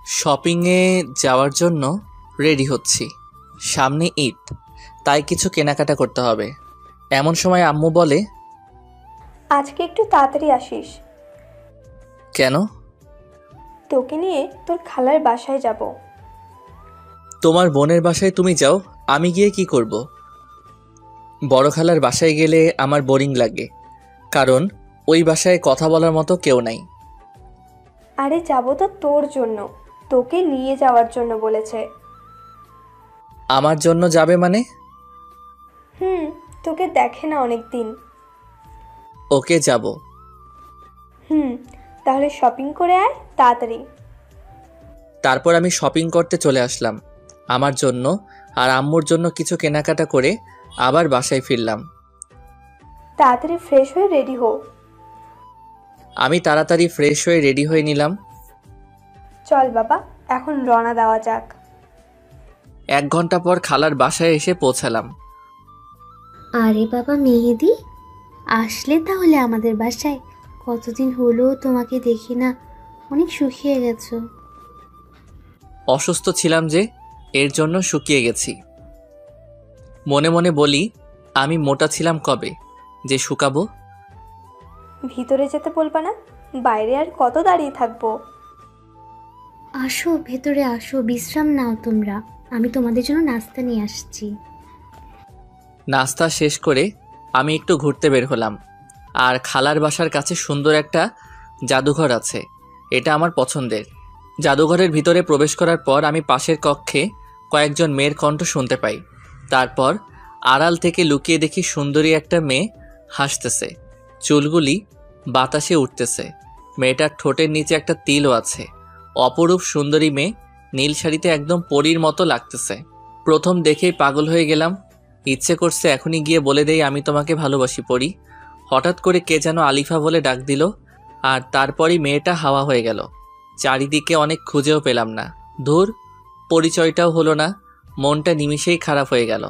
শপিংয়ে যাওয়ার জন্য রেডি হচ্ছি। সামনে ঈদ, তাই কিছু কেনাকাটা করতে হবে। এমন সময় আম্মু বলে, আজকে একটু তাড়াতাড়ি আসিস। কেন? তোকে নিয়ে তোর খালার বাসায় যাব। তোমার বোনের বাসায় তুমি যাও, আমি গিয়ে কি করব? বড় খালার বাসায় গেলে আমার বোরিং লাগে, কারণ ওই বাসায় কথা বলার মতো কেউ নাই। আরে যাব তো তোর জন্য, তোকে নিয়ে যাওয়ার জন্য বলেছে। আমার জন্য যাবে মানে? হুম, তোকে দেখে না অনেক দিন। ওকে, যাব। হুম, তাহলে শপিং করে আয় তাড়াতাড়ি। তারপর আমি শপিং করতে চলে আসলাম। আমার জন্য আর আম্মুর জন্য কিছু কেনাকাটা করে আবার বাসায় ফিরলাম। তাড়াতাড়ি ফ্রেশ হয়ে রেডি হো। আমি তাড়াতাড়ি ফ্রেশ হয়ে রেডি হয়ে নিলাম। চল বাবা, এখন রওনা দেওয়া যাক। 1 ঘন্টা পর খালার বাসায় এসে পৌঁছালাম। আরে বাবা মেহেদি, আসলে তাহলে আমাদের বাসায়? কতদিন হলো তোমাকে দেখি না, অনেক শুকিয়ে গেছো। অসুস্থ ছিলাম যে, এর জন্য শুকিয়ে গেছি। মনে মনে বলি, আমি মোটা ছিলাম কবে যে শুকাবো। ভিতরে যেতে বলবা না? বাইরে আর কত দাঁড়িয়ে থাকবো? আসো ভেতরে আসো, বিশ্রাম নাও তোমরা, আমি তোমাদের জন্য নাস্তা নিয়ে আসছি। নাস্তা শেষ করে আমি একটু ঘুরতে বের হলাম। আর খালার বাসার কাছে সুন্দর একটা জাদুঘর আছে, এটা আমার পছন্দের। জাদুঘরের ভিতরে প্রবেশ করার পর আমি পাশের কক্ষে কয়েকজন মেয়ের কণ্ঠ শুনতে পাই। তারপর আড়াল থেকে লুকিয়ে দেখি সুন্দরী একটা মেয়ে হাসতেছে, চুলগুলি বাতাসে উঠতেছে। মেয়েটার ঠোঁটের নিচে একটা তিলও আছে। অপরূপ সুন্দরী মেয়ে, নীল শাড়িতে একদম পরীর মতো লাগতেছে। প্রথম দেখেই পাগল হয়ে গেলাম। ইচ্ছে করছে এখনই গিয়ে বলে দেই, আমি তোমাকে ভালোবাসি পরি। হঠাৎ করে কে যেন আলিফা বলে ডাক দিল, আর তারপরই মেয়েটা হাওয়া হয়ে গেল। চারিদিকে অনেক খুঁজেও পেলাম না। ধুর, পরিচয়টাও হলো না। মনটা নিমিষেই খারাপ হয়ে গেল।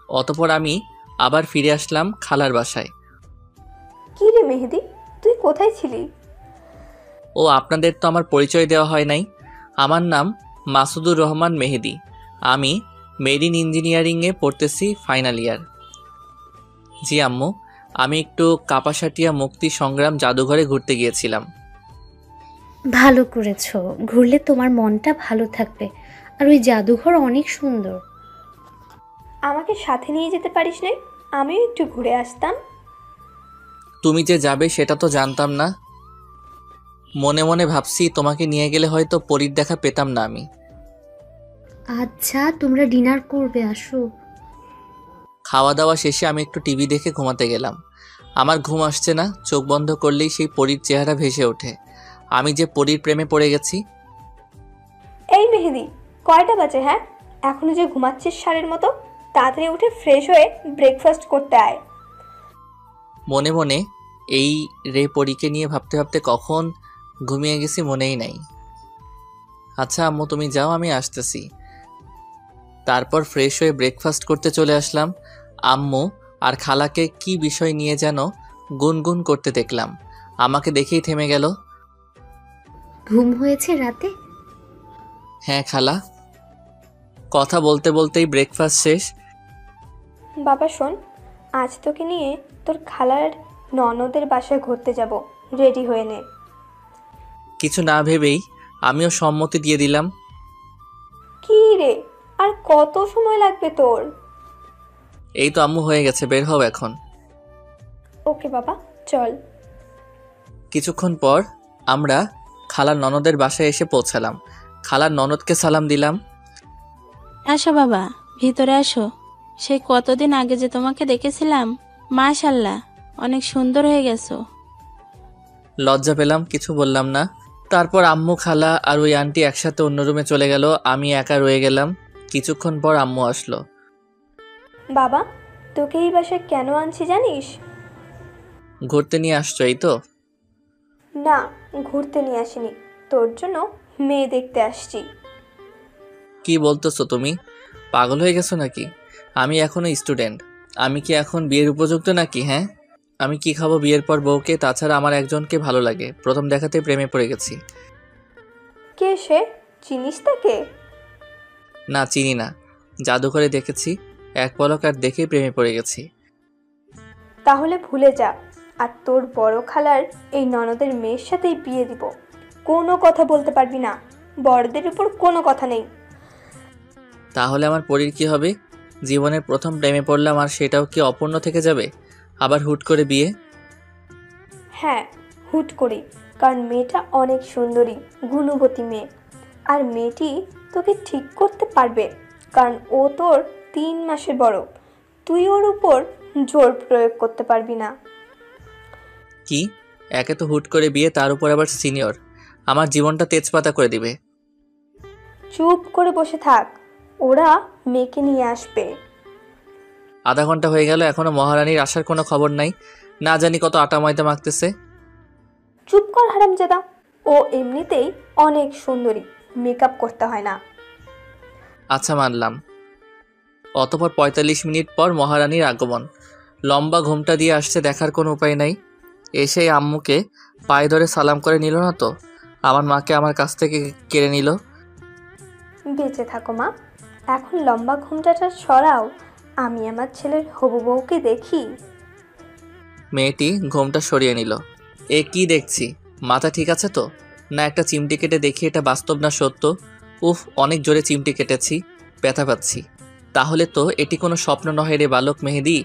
অতপর আমি আবার ফিরে আসলাম খালার বাসায়। কি রে মেহেদি, তুই কোথায় ছিলি? ও, আপনাদের তো আমার পরিচয় দেওয়া হয় নাই। আমার নাম মাসুদুর রহমান মেহেদি। আমি মেরিন ইঞ্জিনিয়ারিংয়ে পড়তেছি, ফাইনাল ইয়ার। জি আম্মু, আমি একটু কাপাসাটিয়া মুক্তি সংগ্রাম জাদুঘরে ঘুরতে গিয়েছিলাম। ভালো করেছো, ঘুরলে তোমার মনটা ভালো থাকবে। আর ওই জাদুঘর অনেক সুন্দর। আমাকে সাথে নিয়ে যেতে পারিস না? আমিও একটু ঘুরে আসতাম। তুমি যে যাবে সেটা তো জানতাম না। মনে মনে ভাবছি তোমাকে নিয়ে গেলে হয়তো পরীর দেখা পেতাম না আমি। আচ্ছা তোমরা ডিনার করবে, আসো। খাওয়া দাওয়া শেষে আমি একটু টিভি দেখে ঘুমাতে গেলাম। আমার ঘুম আসছে না, চোখ বন্ধ করলেই সেই পরীর চেহারা ভেসে ওঠে। আমি যে পরীর প্রেমে পড়ে গেছি। এই মেহেদি, কয়টা বাজে? হ্যাঁ, এখনো যে ঘুমাচ্ছিস ষাঁড়ের মতো? তাড়াতাড়ি উঠে ফ্রেশ হয়ে ব্রেকফাস্ট করতে আয়। মনে মনে এই রে পরীকে নিয়ে ভাবতে ভাবতে কখন ঘুমিয়ে গেছি মনেই নাই। আচ্ছা আম্মু, তুমি যাও, আমি আসতেছি। তারপর ফ্রেশ হয়ে ব্রেকফাস্ট করতে চলে আসলাম। আম্মু আর খালাকে কি বিষয় নিয়ে যেন গুনগুন করতে দেখলাম। আমাকে দেখেই থেমে গেল। ঘুম হয়েছে রাতে? হ্যাঁ খালা। কথা বলতে বলতেই ব্রেকফাস্ট শেষ। বাবা শোন, আজ তোকে নিয়ে তোর খালার ননদের বাসায় ঘুরতে যাব, রেডি হয়ে নে। কিছু না ভেবেই আমিও সম্মতি দিয়ে দিলাম। কি রে, আর কত সময় লাগবে তোর? এই তো আম্মু, হয়ে গেছে, বের হও এখন। ওকে বাবা, চল। কিছুক্ষণ পর আমরা খালার ননদের বাসায় এসে পৌঁছালাম। খালার ননদকে সালাম দিলাম। আসো বাবা, ভিতরে আসো। সেই কতদিন আগে যে তোমাকে দেখেছিলাম, মাশাল্লাহ অনেক সুন্দর হয়ে গেছো। লজ্জা পেলাম, কিছু বললাম না। তারপর আম্মু, খালা আর ওই আন্টি একসাথে অন্য রুমে চলে গেল। আমি একা রয়ে গেলাম। কিছুক্ষণ পর আম্মু আসলো। বাবা, তোকে এই বাসায় কেন আনছি জানিস? ঘুরতে নিয়ে আসছো, এই তো? না, ঘুরতে নিয়ে আসিনি, তোর জন্য মেয়ে দেখতে আসছি। কি বলতেছো তুমি? পাগল হয়ে গেছো নাকি? আমি এখনো স্টুডেন্ট। আমি কি এখন বিয়ের উপযুক্ত নাকি? হ্যাঁ, আমি কি খাবো বিয়ের পর বউকে? তাছাড়া আমার একজনকে ভালো লাগে, প্রথম দেখাতে প্রেমে পড়ে গেছি। কে সে? চিনিস তাকে? না, চিনি না। জাদুঘরে দেখেছি, এক পলক আর দেখেই প্রেমে পড়ে গেছি। তাহলে ভুলে যা, আর তোর বড় খালার এই ননদের মেয়ের সাথেই বিয়ে দিব। কোনো কথা বলতে পারবি না, বড়দের উপর কোনো কথা নেই। তাহলে আমার পরীর কি হবে? জীবনের প্রথম প্রেমে পড়লাম আর সেটাও কি অপূর্ণ থেকে যাবে? আবার হুট করে বিয়ে? হ্যাঁ, হুট করি, কারণ মেয়েটা অনেক সুন্দরী, গুণবতী মেয়ে। আর মেয়েটি তোকে ঠিক করতে পারবে, কারণ ও তোর 3 মাসের বড়। তুই ওর উপর জোর প্রয়োগ করতে পারবি না। কি? একে তো হুট করে বিয়ে, তার উপর আবার সিনিয়র। আমার জীবনটা তেজপাতা করে দিবে। চুপ করে বসে থাক, ওরা মেয়েকে নিয়ে আসবে। আধা ঘন্টা হয়ে গেল, এখনো মহারানীর আসার কোনো খবর নাই। না জানি কত আটা ময়দা মাখতেছে। চুপ কর হারামজাদা, ও এমনিতেই অনেক সুন্দরী, মেকআপ করতে হয় না। আচ্ছা, মানলাম। অতপর 45 মিনিট পর মহারানীর আগমন। লম্বা ঘোমটা দিয়ে আসছে, দেখার কোনো উপায় নাই। এসেই আম্মুকে পায়ে ধরে সালাম করে নিল না তো? আমার মাকে আমার কাছ থেকে কেড়ে নিল। বেঁচে থাকো মা, এখন লম্বা ঘুমটাটা সরাও, আমি আমার ছেলের হবু বউকে দেখি। মেয়েটি ঘোমটা সরিয়ে নিল। এ কি দেখছি? মাথা ঠিক আছে তো? না একটা চিমটি কেটে দেখি এটা বাস্তব না সত্য। উফ, অনেক জোরে চিমটি কেটেছি, ব্যথা পাচ্ছি। তাহলে তো এটি কোনো স্বপ্ন নয় রে বালক মেহেদি,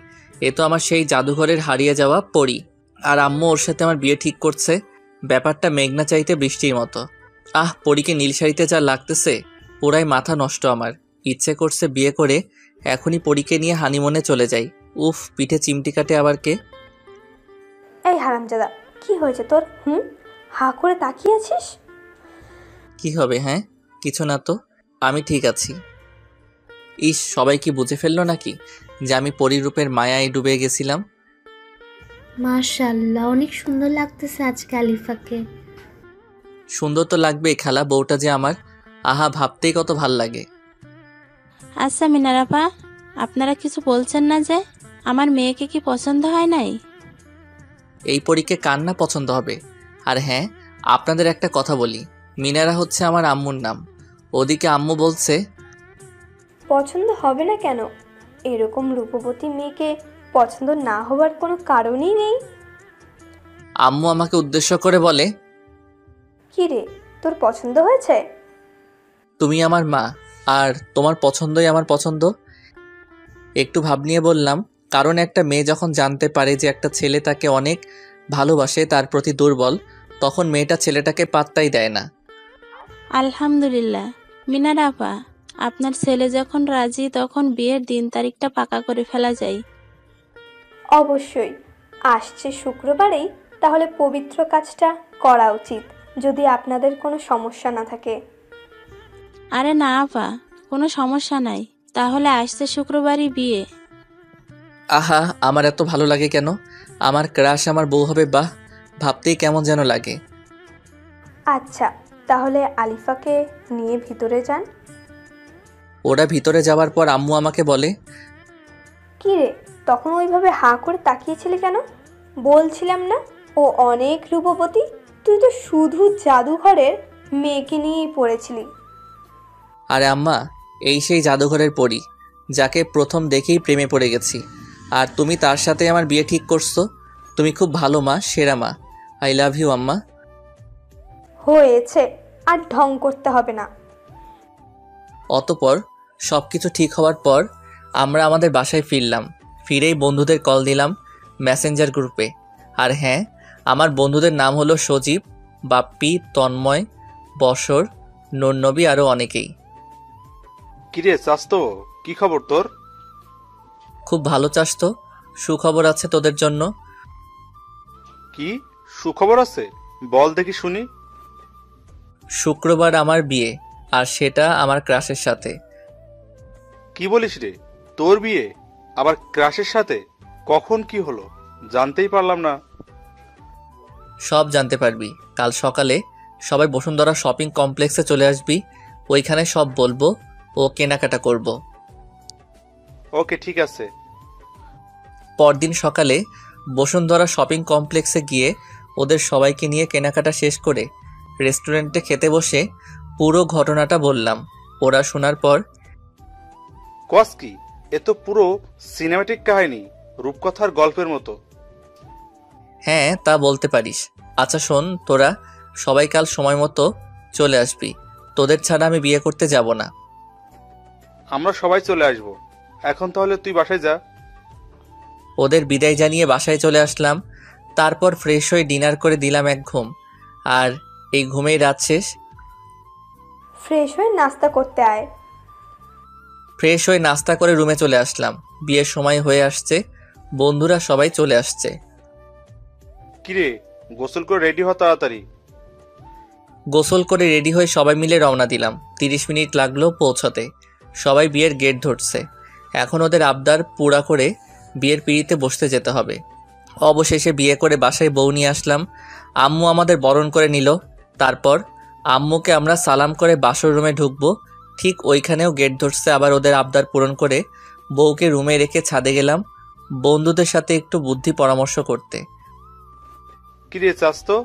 এ তো আমার সেই জাদুঘরের হারিয়ে যাওয়া পরী। আর আম্মু ওর সাথে আমার বিয়ে ঠিক করছে। ব্যাপারটা মেঘনা চাইতে বৃষ্টির মতো। পরীকে নীল শাড়িতে যা লাগতেছে, পুরাই মাথা নষ্ট আমার। ইচ্ছে করছে বিয়ে করে এখনই পরীকে নিয়ে হানিমুনে চলে যাই। উফ, পিঠে চিমটি কাটে আবার কে? এই হারামজাদা, কি হয়েছে তোর? হা করে তাকিয়ে আছিস? কি হবে? হ্যাঁ, কিছু না তো, আমি ঠিক আছি। ইস, সবাই কি বুঝে ফেললো নাকি যে আমি পরিরূপের মায়ায় ডুবে গেছিলাম? মাশাআল্লাহ, অনেক সুন্দর লাগতেছে আজকে আলিফাকে। সুন্দর তো লাগবেই, খালা, বউটা যে আমার, আহা, ভাবতেই কত ভাল লাগে। আচ্ছা মিনারাপা, আপনারা কিছু বলছেন না যে? আমার মেয়েকে কি পছন্দ হয় নাই? এই পরীকে কার না পছন্দ হবে? আর হ্যাঁ, আপনাদের একটা কথা বলি, মিনারা হচ্ছে আমার আম্মুর নাম। ওদিকে আম্মু বলছে পছন্দ হবে না কেন? এরকম রূপবতী মেয়েকে পছন্দ না হবার কোনো কারণই নেই। আম্মু আমাকে উদ্দেশ্য করে বলে, কি রে, তোর পছন্দ হয়েছে? তুমি আমার মা, আর তোমার পছন্দই আমার পছন্দ। একটু ভাব নিয়ে বললাম, কারণ একটা মেয়ে যখন জানতে পারে যে একটা ছেলে তাকে অনেক ভালোবাসে, তার প্রতি দুর্বল, তখন মেয়েটা ছেলেটাকে পাত্তাই দেয় না। আলহামদুলিল্লাহ মিনারাপা, আপনার ছেলে যখন রাজি তখন বিয়ের দিন তারিখটা পাকা করে ফেলা যায়। অবশ্যই, আসছে শুক্রবারেই তাহলে পবিত্র কাজটা করা উচিত, যদি আপনাদের কোনো সমস্যা না থাকে। আরে না আপা, কোনো সমস্যা নাই, তাহলে আসছে শুক্রবারই বিয়ে। আহা, আমার এত ভালো লাগে কেন? আমার ক্রাশ আমার বউ হবে, বাহ, ভাবতেই কেমন যেন লাগে। আচ্ছা, তাহলে আলিফাকে নিয়ে ভিতরে যান। ওরা ভিতরে যাওয়ার পর আম্মু আমাকে বলে, কি রে, তখন ওইভাবে হা করে তাকিয়েছিলি কেন? বলছিলাম না ও অনেক রূপবতী, তুই তো শুধু জাদুঘরের মেয়েকে নিয়েই পড়েছিলি। আরে আম্মা, এই সেই জাদুঘরের পরী, যাকে প্রথম দেখেই প্রেমে পড়ে গেছি। আর তুমি তার সাথে আমার বিয়ে ঠিক করছো। তুমি খুব ভালো মা, সেরা মা। আই লাভ ইউ আম্মা। হয়েছে, আর ঢং করতে হবে না। অতপর সব কিছু ঠিক হওয়ার পর আমরা আমাদের বাসায় ফিরলাম। ফিরেই বন্ধুদের কল দিলাম মেসেঞ্জার গ্রুপে। আর হ্যাঁ, আমার বন্ধুদের নাম হলো সজীব, বাপ্পি, তন্ময়, বসর, নূরনবী, আরও অনেকেই। কিরে চাস্তো, কি খবর তোর? খুব ভালো চাস তো, সুখবর আছে তোদের জন্য। কি সুখবর আছে? বল দেখি শুনি। শুক্রবার আমার বিয়ে, আর সেটা আমার ক্রাশের সাথে। কি বলিস রে, তোর বিয়ে আবার ক্রাশের সাথে? কখন কি হলো জানতেই পারলাম না। সব জানতে পারবি কাল সকালে। সবাই বসুন্ধরা শপিং কমপ্লেক্সে চলে আসবি, ওইখানে সব বলবো ও কেনাকাটা করব। ওকে, ঠিক আছে। পরদিন সকালে বসুন্ধরা শপিং কমপ্লেক্সে গিয়ে ওদের সবাইকে নিয়ে কেনাকাটা শেষ করে রেস্টুরেন্টে খেতে বসে পুরো ঘটনাটা বললাম। ওরা শোনার পর, কস কি? এ তো পুরো সিনেমাটিক কাহিনী, রূপকথার গল্পের মতো। হ্যাঁ তা বলতে পারিস। আচ্ছা শোন, তোরা সবাই কাল সময় মতো চলে আসবি। তোদের ছাড়া আমি বিয়ে করতে যাব না। আমরা সবাই চলে আসব। এখন তাহলে তুই বাসায় যা। ওদের বিদায় জানিয়ে বাসায় চলে আসলাম। তারপর ফ্রেশ হয়ে ডিনার করে দিলাম এক ঘুম। আর এই ঘুমেই রাত শেষ। ফ্রেশ হয়ে নাস্তা করতে আয়। ফ্রেশ হয়ে নাস্তা করে রুমে চলে আসলাম। বিয়ের সময় হয়ে আসছে, বন্ধুরা সবাই চলে আসছে। কিরে, গোসল করে রেডি হ তাড়াতাড়ি। গোসল করে রেডি হয়ে সবাই মিলে রওনা দিলাম। 30 মিনিট লাগলো পৌঁছতে। সবাই বিয়ের গেট ধরছে। এখন ওদের আবদার পুরা করে বিয়ের পিঁড়িতে বসতে যেতে হবে। অবশেষে বিয়ে করে বাসায় বউ নিয়ে আসলাম। আম্মু আমাদের বরণ করে নিল। তারপর আম্মুকে আমরা সালাম করে বাসর রুমে ঢুকবো, ঠিক ওইখানেও গেট ধরছে। আবার ওদের আবদার পূরণ করে বউকে রুমে রেখে ছাদে গেলাম বন্ধুদের সাথে একটু বুদ্ধি পরামর্শ করতে। কিরে চাস্তো,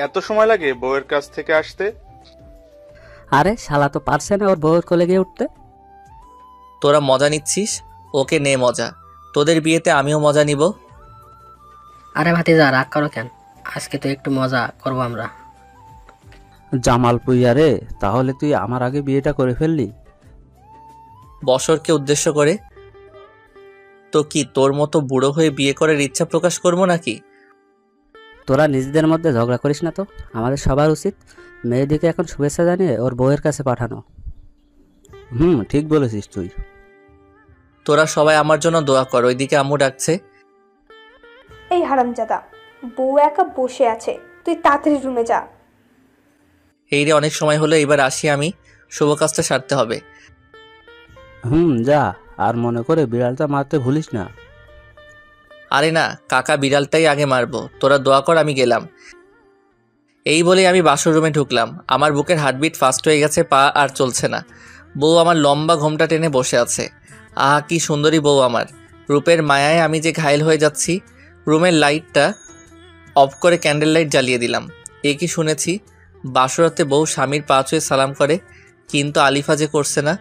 এত সময় লাগে বউয়ের কাছ থেকে আসতে? আরে শালা তো পারছে না ওর বউয়ের কোলে গিয়ে উঠতে। তোরা মজা নিচ্ছিস, ওকে নে মজা। তোদের বিয়েতে আমিও মজা নিব। আরে ভাতিজা রাগ করো কেন? আজকে তো একটু মজা করবো আমরা। জামাল পুইয়া রে, তাহলে তুই আমার আগে বিয়েটা করে ফেললি? বছরকে উদ্দেশ্য করে। তো কি তোর মতো বুড়ো হয়ে বিয়ে করার ইচ্ছা প্রকাশ করবো নাকি? তোরা নিজেদের মধ্যে ঝগড়া করিস না তো। আমাদের সবার উচিত মেয়েদিকে এখন শুভেচ্ছা জানিয়ে ওর বউয়ের কাছে পাঠানো। ঠিক বলেছিস তুই। তোরা সবাই আমার জন্য দোয়া কর। ওইদিকে আম্মু ডাকছে। এই হারামজাদা, বউ একা বসে আছে, তুই তাড়াতাড়ি রুমে যা। এই রে, অনেক সময় হলো, এবার আসি আমি। শুভ কাজটা সারতে হবে। যা, আর মনে করে বিড়ালটা মারতে ভুলিস না। আরে না কাকা, বিড়ালটাই আগে মারবো। তোরা দোয়া কর, আমি গেলাম। এই বলে আমি বাসর রুমে ঢুকলাম। আমার বুকের হার্টবিট ফাস্ট হয়ে গেছে, পা আর চলছে না। বউ আমার লম্বা ঘোমটা টেনে বসে আছে। আহা কি সুন্দরী বউ আমার। রূপের মায়ায় আমি যে ঘায়েল হয়ে যাচ্ছি। রুমের লাইটটা অফ করে ক্যান্ডেল লাইট জ্বালিয়ে দিলাম। এ কি শুনেছি, বাসরাতে বউ স্বামীর পা ছুঁয়ে সালাম করে, কিন্তু আলিফা যে করছে না।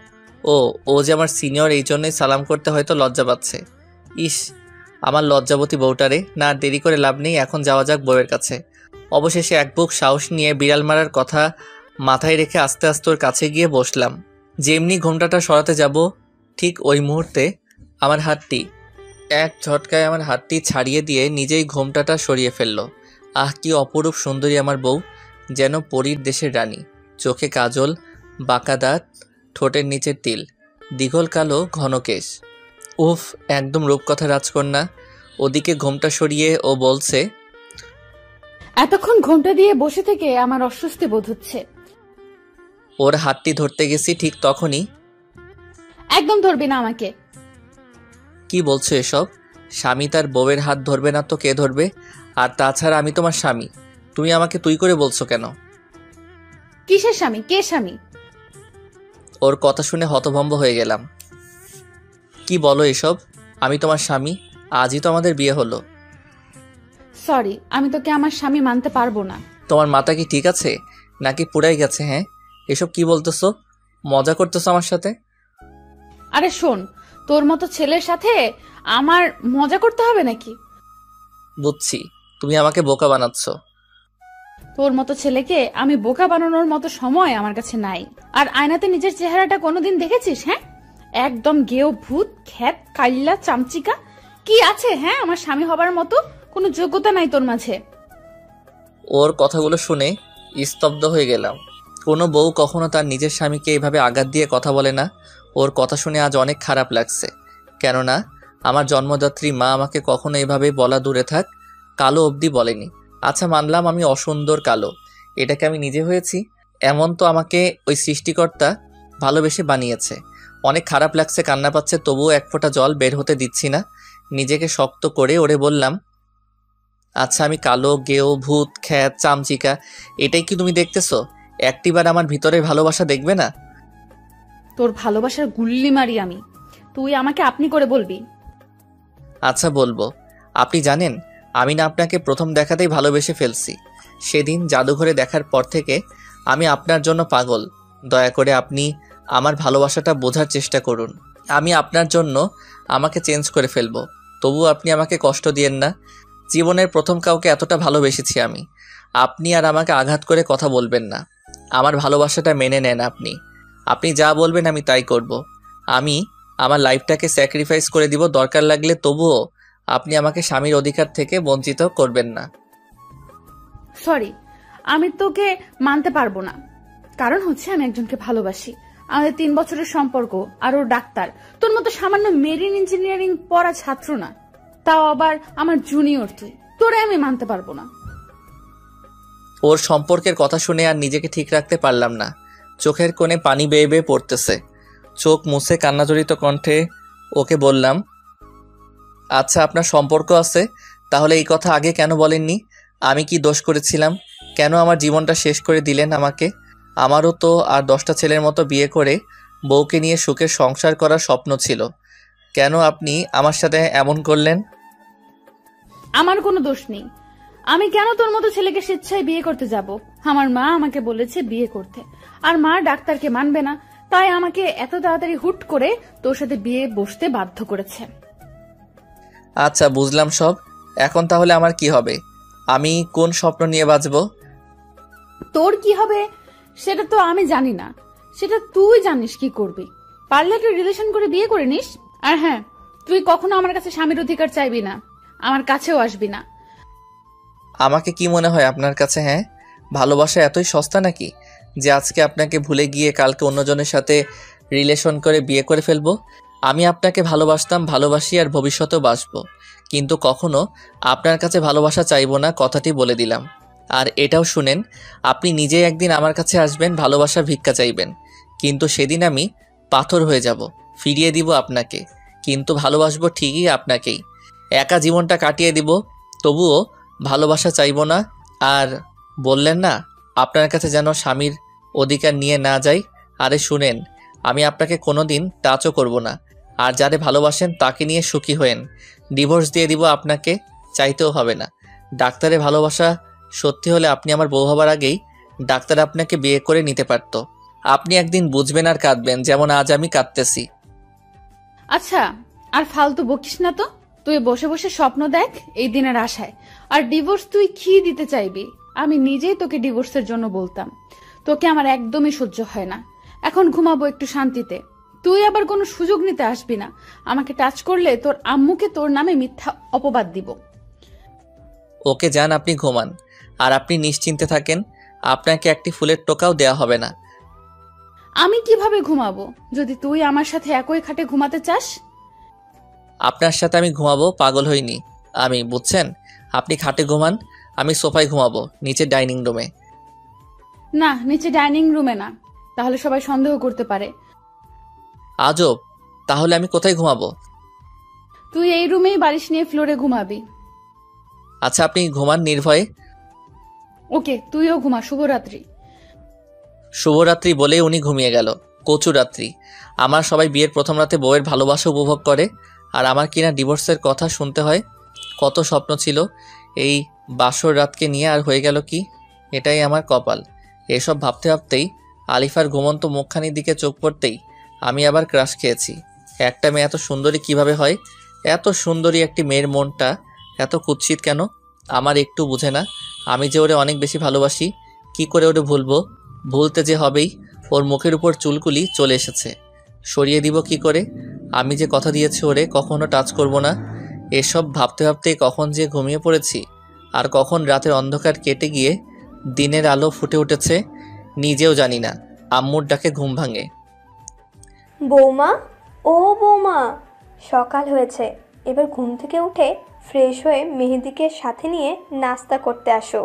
ও যে আমার সিনিয়র, এই জন্যই সালাম করতে হয়তো লজ্জা পাচ্ছে। ইস, আমার লজ্জাবতী বউটারে। না দেরি করে লাভ নেই, এখন যাওয়া যাক বউয়ের কাছে। অবশেষে এক বুক সাহস নিয়ে বিড়াল মারার কথা মাথায় রেখে আস্তে আস্তে ওর কাছে গিয়ে বসলাম। যেমনি ঘোমটাটা সরাতে যাব, ঠিক ওই মুহূর্তে আমার হাতটি এক ঝটকায় আমার হাতটি ছাড়িয়ে দিয়ে নিজেই ঘোমটাটা সরিয়ে ফেলল। আহ কি অপরূপ সুন্দরী আমার বউ, যেন পরীর দেশের রানী। চোখে কাজল, বাঁকা দাঁত, ঠোঁটের নিচের তিল, দীঘল কালো ঘন কেশ। উফ, একদম রূপকথা রাজকন্যা। ওদিকে ঘোমটা সরিয়ে ও বলছে, এতক্ষণ ঘোমটা দিয়ে বসে থেকে আমার অস্বস্তি বোধ হচ্ছে। ওর হাতটি ধরতে গেছি, ঠিক তখনই, একদম ধরবি না আমাকে। কি বলছো এসব? স্বামী তার বউয়ের হাত ধরবে না তো কে ধরবে? আর তাছাড়া আমি তোমার স্বামী, তুমি আমাকে তুই করে বলছো কেন? কিসের স্বামী? কে স্বামী? ওর কথা শুনে হতভম্ব হয়ে গেলাম। কি বলো এসব? আমি তোমার স্বামী, আজই তো আমাদের বিয়ে হলো। সরি, আমি তোকে আমার স্বামী মানতে পারবো না। তোমার মাথা কি ঠিক আছে নাকি পুরাই গেছে? হ্যাঁ, এসব কি বলতেছো? মজা করতেছো আমার সাথে? আরে শোন, তোর মতো ছেলের সাথে আমার মজা করতে হবে নাকি? বুঝছি, তুমি আমাকে বোকা বানাচ্ছ। তোর মতো ছেলেকে আমি বোকা বানানোর মতো সময় আমার কাছে নাই। আর আয়নাতে নিজের চেহারাটা কোনোদিন দেখেছিস? হ্যাঁ, একদম গেও ভূত, খ্যাত, কাইল্লা, চামচিকা। কি আছে হ্যাঁ আমার স্বামী হবার মতো? কোনো যোগ্যতা নাই তোর মাঝে। ওর কথাগুলো শুনে স্তব্ধ হয়ে গেলাম। কোনো বউ কখনো তার নিজের স্বামীকে এইভাবে আঘাত দিয়ে কথা বলে না। ওর কথা শুনে আজ অনেক খারাপ লাগছে, কেননা আমার জন্মদাত্রী মা আমাকে কখনো এইভাবে বলা দূরে থাক, কালো অবধি বলেনি। আচ্ছা মানলাম আমি অসুন্দর কালো, এটাকে আমি নিজে হয়েছি? এমন তো আমাকে ওই সৃষ্টিকর্তা ভালোবেসে বানিয়েছে। অনেক খারাপ লাগছে, কান্না পাচ্ছে, তবুও এক ফোঁটা জল বের হতে দিচ্ছি না। নিজেকে শক্ত করে ওরে বললাম, আচ্ছা আমি কালো, গেও, ভূত, খ্যাত, চামচিকা, এটাই কি তুমি দেখতেছো? একটিবার আমার ভিতরে ভালোবাসা দেখবে না? তোর ভালোবাসার গুল্লি মারি আমি, তুই আমাকে আপনি করে বলবি? আচ্ছা বলবো। আপনি জানেন, আমি না আপনাকে প্রথম দেখাতেই ভালোবেসে ফেলছি। সেদিন জাদুঘরে দেখার পর থেকে আমি আপনার জন্য পাগল। দয়া করে আপনি আমার ভালোবাসাটা বোঝার চেষ্টা করুন। আমি আপনার জন্য আমাকে চেঞ্জ করে ফেলবো, তবুও আপনি আমাকে কষ্ট দিয়েন না। জীবনের প্রথম কাউকে এতটা ভালোবেসেছি আমি। আপনি আর আমাকে আঘাত করে কথা বলবেন না। আমার ভালোবাসাটা মেনে নেন আপনি। আপনি যা বলবেন আমি তাই করব। আমি আমার লাইফটাকে স্যাক্রিফাইস করে দিব দরকার লাগলে, তবুও আপনি আমাকে স্বামীর অধিকার থেকে বঞ্চিত করবেন না। সরি, আমি তোকে মানতে পারবো না। কারণ হচ্ছে আমি একজনকে ভালোবাসি। আমাদের 3 বছরের সম্পর্ক, আর ও ডাক্তার। তোর মতো সামান্য মেরিন ইঞ্জিনিয়ারিং পড়া ছাত্র না, তাও আবার আমার জুনিয়র তুই। তোরে আমি মানতে পারবো না। ওর সম্পর্কের কথা শুনে আর নিজেকে ঠিক রাখতে পারলাম না। চোখের কোণে পানি বেয়ে বেয়ে পড়তেছে। চোখ মুছে কান্নাজড়িত কণ্ঠে ওকে বললাম, আচ্ছা আপনার সম্পর্ক আছে, তাহলে এই কথা আগে কেন বলেননি? আমি কি দোষ করেছিলাম? কেন আমার জীবনটা শেষ করে দিলেন আমাকে? আমারও তো আর 10টা ছেলের মতো বিয়ে করে বউকে নিয়ে সুখের সংসার করার স্বপ্ন ছিল। কেন আপনি আমার সাথে এমন করলেন? আমার কোনো দোষ নেই। আমি কেন তোর মতো ছেলেকে স্বেচ্ছায় বিয়ে করতে যাব? আমার মা আমাকে বলেছে বিয়ে করতে, আর মা ডাক্তারকে মানবে না, তাই আমাকে এত তাড়াতাড়ি হুট করে তোর সাথে বিয়ে বসতে বাধ্য করেছে। আচ্ছা বুঝলাম সব। এখন তাহলে আমার কি হবে? আমি কোন স্বপ্ন নিয়ে বাঁচব? তোর কি হবে সেটা তো আমি জানি না, সেটা তুই জানিস কি করবি। পারলে একটা রিলেশন করে বিয়ে করে নিস। আর হ্যাঁ, তুই কখনো আমার কাছে স্বামীর অধিকার চাইবি না, আমার কাছেও আসবি না। আমাকে কি মনে হয় আপনার কাছে? হ্যাঁ, ভালোবাসা এতই সস্তা নাকি যে আজকে আপনাকে ভুলে গিয়ে কালকে অন্যজনের সাথে রিলেশন করে বিয়ে করে ফেলবো? আমি আপনাকে ভালোবাসতাম, ভালোবাসি, আর ভবিষ্যতেও বাসবো, কিন্তু কখনো আপনার কাছে ভালোবাসা চাইবো না, কথাটি বলে দিলাম। আর এটাও শুনেন, আপনি নিজেই একদিন আমার কাছে আসবেন, ভালোবাসা ভিক্ষা চাইবেন, কিন্তু সেদিন আমি পাথর হয়ে যাব, ফিরিয়ে দিব আপনাকে, কিন্তু ভালোবাসবো ঠিকই আপনাকেই। একা জীবনটা কাটিয়ে দিব, তবুও ভালোবাসা চাইবো না। আর বললেন না আপনার কাছে যেন স্বামীর অধিকার নিয়ে না যাই। আরে শুনেন, আমি আপনাকে কোনোদিন টাচও করব না। আর যারে ভালোবাসেন তাকে নিয়ে সুখী হয়েন। ডিভোর্স দিয়ে দিব আপনাকে, চাইতেও হবে না। ডাক্তারের ভালোবাসা সত্যি হলে আপনি আমার বউ হবার আগেই ডাক্তার আপনাকে বিয়ে করে নিতে পারত। আপনি একদিন বুঝবেন আর কাঁদবেন, যেমন আজ আমি কাঁদতেছি। আচ্ছা, আর ফালতু বকিস না তো। তুই বসে বসে স্বপ্ন দেখ এই দিনের আশায়। আর ডিভোর্স তুই কি দিতে চাইবি? আমি নিজেই তোকে ডিভোর্সের জন্য বলতাম। তোকে আমার একদমই সহ্য হয় না। এখন ঘুমাবো একটু শান্তিতে। তুই আবার কোনো সুযোগ নিতে আসবি না। আমাকে টাচ করলে তোর আম্মুকে তোর নামে মিথ্যা অপবাদ দিব। ওকে যান, আপনি ঘুমান, আর আপনি নিশ্চিন্তে থাকেন, আপনাকে একটি ফুলের টোকাও দেয়া হবে না। আমি কিভাবে ঘুমাবো যদি তুই আমার সাথে একই খাটে ঘুমাতে চাস? আপনার সাথে আমি ঘুমাবো, পাগল হইনি আমি, বুঝছেন? আপনি খাটে ঘুমান, আমি সোফায় ঘুমাবো, নিচে ডাইনিং রুমে। না, নিচে ডাইনিং রুমে না, তাহলে সবাই সন্দেহ করতে পারে। আজব, তাহলে আমি কোথায় ঘুমাবো? তুই এই রুমেই বালিশ নিয়ে ফ্লোরে ঘুমাবি। আচ্ছা আপনি ঘুমান নির্ভয়ে। ওকে, তুইও ঘুমা। শুভরাত্রি। শুভরাত্রি বলে উনি ঘুমিয়ে গেল। কচু রাত্রি। আমার সবাই বিয়ের প্রথম রাতে বউয়ের ভালোবাসা উপভোগ করে, আর আমার কিনা ডিভোর্সের কথা শুনতে হয়। কত স্বপ্ন ছিল এই বাসর রাতকে নিয়ে, আর হয়ে গেল কি? এটাই আমার কপাল। এসব ভাবতে ভাবতেই আলিফার ঘুমন্ত মুখখানির দিকে চোখ পড়তেই আমি আবার ক্রাশ খেয়েছি। একটা মেয়ে এত সুন্দরী কিভাবে হয়? এত সুন্দরী একটি মেয়ের মনটা এত কুৎসিত কেন? আমার একটু বুঝে না। আমি যে ওরে অনেক বেশি ভালোবাসি, কি করে ওরে ভুলবো? ভুলতে যে হবেই। ওর মুখের উপর চুলকুলি চলে এসেছে, সরিয়ে দিব কি করে? আমি যে কথা দিয়েছি ওরে কখনো টাচ করব না। এসব ভাবতে ভাবতেই কখন যে ঘুমিয়ে পড়েছি, আর কখন রাতের অন্ধকার কেটে গিয়ে দিনের আলো ফুটে উঠেছে নিজেও জানি না। আম্মুর ডাকে ঘুম ভাঙে। বৌমা, ও বৌমা, সকাল হয়েছে, এবার ঘুম থেকে উঠে ফ্রেশ হয়ে মেহেদিকে সাথে নিয়ে নাস্তা করতে আসো।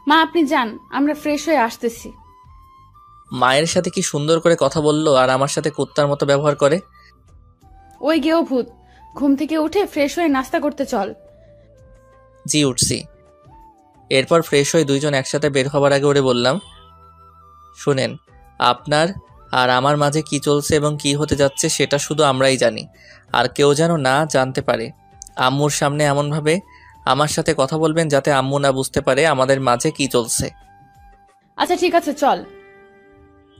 মা আপনি যান, আমরা ফ্রেশ হয়ে আসতেছি। মায়ের সাথে কি সুন্দর করে কথা বললো, আর আমার সাথে কুত্তার মতো ব্যবহার করে। ওই গেও ভূত, ঘুম থেকে উঠে ফ্রেশ হয়ে নাস্তা করতে চল। জি উঠছি। এরপর ফ্রেশ হয়ে দুইজন একসাথে বের হবার আগে ওরে বললাম, শুনেন, আপনার আর আমার মাঝে কি চলছে এবং কি হতে যাচ্ছে সেটা শুধু আমরাই জানি, আর কেউ যেন না জানতে পারে। আম্মুর সামনে এমনভাবে আমার সাথে কথা বলবেন যাতে আম্মু না বুঝতে পারে আমাদের মাঝে কি চলছে। আচ্ছা ঠিক আছে, চল।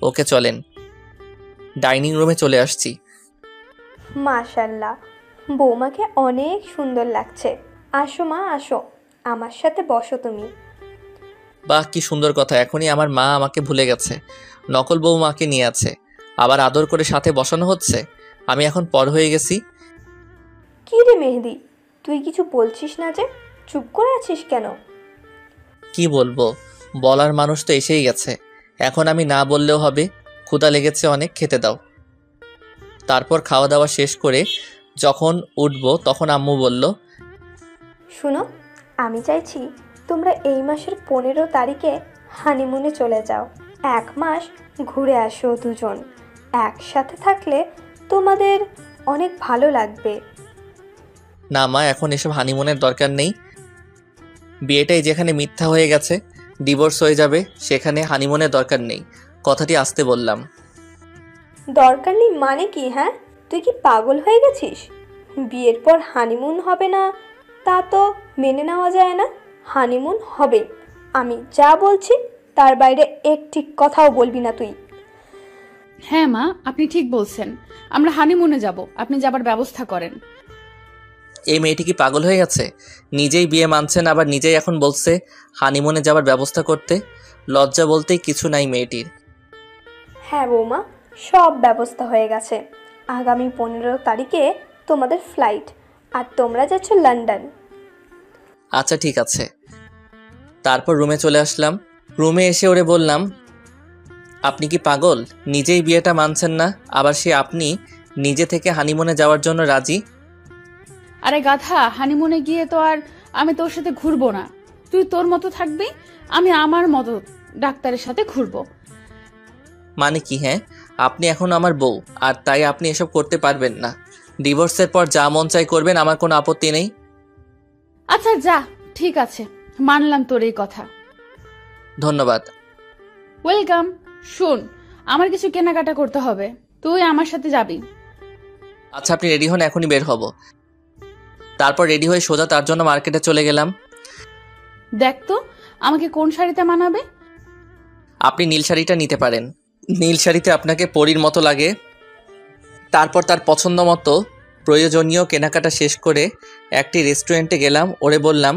ওকে চলেন। ডাইনিং রুমে চলে আসছি। মাশাল্লাহ, বৌমাকে অনেক সুন্দর লাগছে। আসো মা, আসো, আমার সাথে বসো তুমি। বাহ, কি সুন্দর কথা! এখনই আমার মা আমাকে ভুলে গেছে, নকল বউ মাকে নিয়ে আছে, আবার আদর করে সাথে বসানো হচ্ছে। আমি এখন পর হয়ে গেছি। কি রে মেহেদি, তুই কিছু বলছিস না যে? চুপ করে আছিস কেন? কি বলবো, বলার মানুষ তো এসেই গেছে, এখন আমি না বললেও হবে। ক্ষুধা লেগেছে অনেক, খেতে দাও। তারপর খাওয়া দাওয়া শেষ করে যখন উঠবো তখন আম্মু বলল, শুনো, আমি চাইছি তোমরা এই মাসের 15 তারিখে হানিমুনে চলে যাও। 1 মাস ঘুরে আসো দুজন। একসাথে থাকলে তোমাদের অনেক ভালো লাগবে। না মা, এখন এসব হানিমুনের দরকার নেই। বিয়েটাই যেখানে মিথ্যা হয়ে গেছে, ডিভোর্স হয়ে যাবে, সেখানে হানিমুনের দরকার নেই। কথাটি আসতে বললাম। দরকার নেই মানে কি? হ্যাঁ, তুই কি পাগল হয়ে গেছিস? বিয়ের পর হানিমুন হবে না তা তো মেনে নেওয়া যায় না। হানিমুন হবে, আমি যা বলছি তার বাইরে একটি কথাও বলবি না তুই। হ্যাঁ মা, আপনি ঠিক বলছেন, আমরা হানিমুনে যাব, আপনি যাবার ব্যবস্থা করেন। এই মেয়েটি কি পাগল হয়ে গেছে? নিজেই বিয়ে মানছেন, আবার নিজেই এখন বলছে হানিমুনে যাবার ব্যবস্থা করতে। লজ্জা বলতেই কিছু নাই মেয়েটির। হ্যাঁ বৌমা, সব ব্যবস্থা হয়ে গেছে। আগামী 15 তারিখে তোমাদের ফ্লাইট, আর তোমরা যাচ্ছ লন্ডন। আচ্ছা ঠিক আছে। তারপর রুমে চলে আসলাম। রুমে এসে ওরে বললাম, আপনি কি পাগল? নিজেই বিয়েটা মানছেন না, আবার সে আপনি নিজে থেকে হানিমুনে যাওয়ার জন্য রাজি। আরে গাধা, হানিমুনে গিয়ে তো আর আমি তোর সাথে ঘুরবো না। তুই তোর মতো থাকবি, আমি আমার মতো ডাক্তারের সাথে ঘুরবো। মানে কি? হ্যাঁ, আপনি এখন আমার বউ, আর তাই আপনি এসব করতে পারবেন না। ডিভোর্সের পর যা মন চাই করবেন, আমার কোনো আপত্তি নেই। আচ্ছা যা, ঠিক আছে, মানলাম তোর এই কথা। ধন্যবাদ। ওয়েলকাম। শোন, আমার কিছু কেনাকাটা করতে হবে, তুই আমার সাথে যাবি। আচ্ছা আপনি রেডি হন, এখনই বের হব। তারপর রেডি হয়ে সোজা তার জন্য মার্কেটে চলে গেলাম। দেখ তো আমাকে কোন শাড়িতে মানাবে। আপনি নীল শাড়িটা নিতে পারেন, নীল শাড়িতে আপনাকে পরীর মতো লাগে। তারপর তার পছন্দ মতো প্রয়োজনীয় কেনাকাটা শেষ করে একটি রেস্টুরেন্টে গেলাম। ওরে বললাম,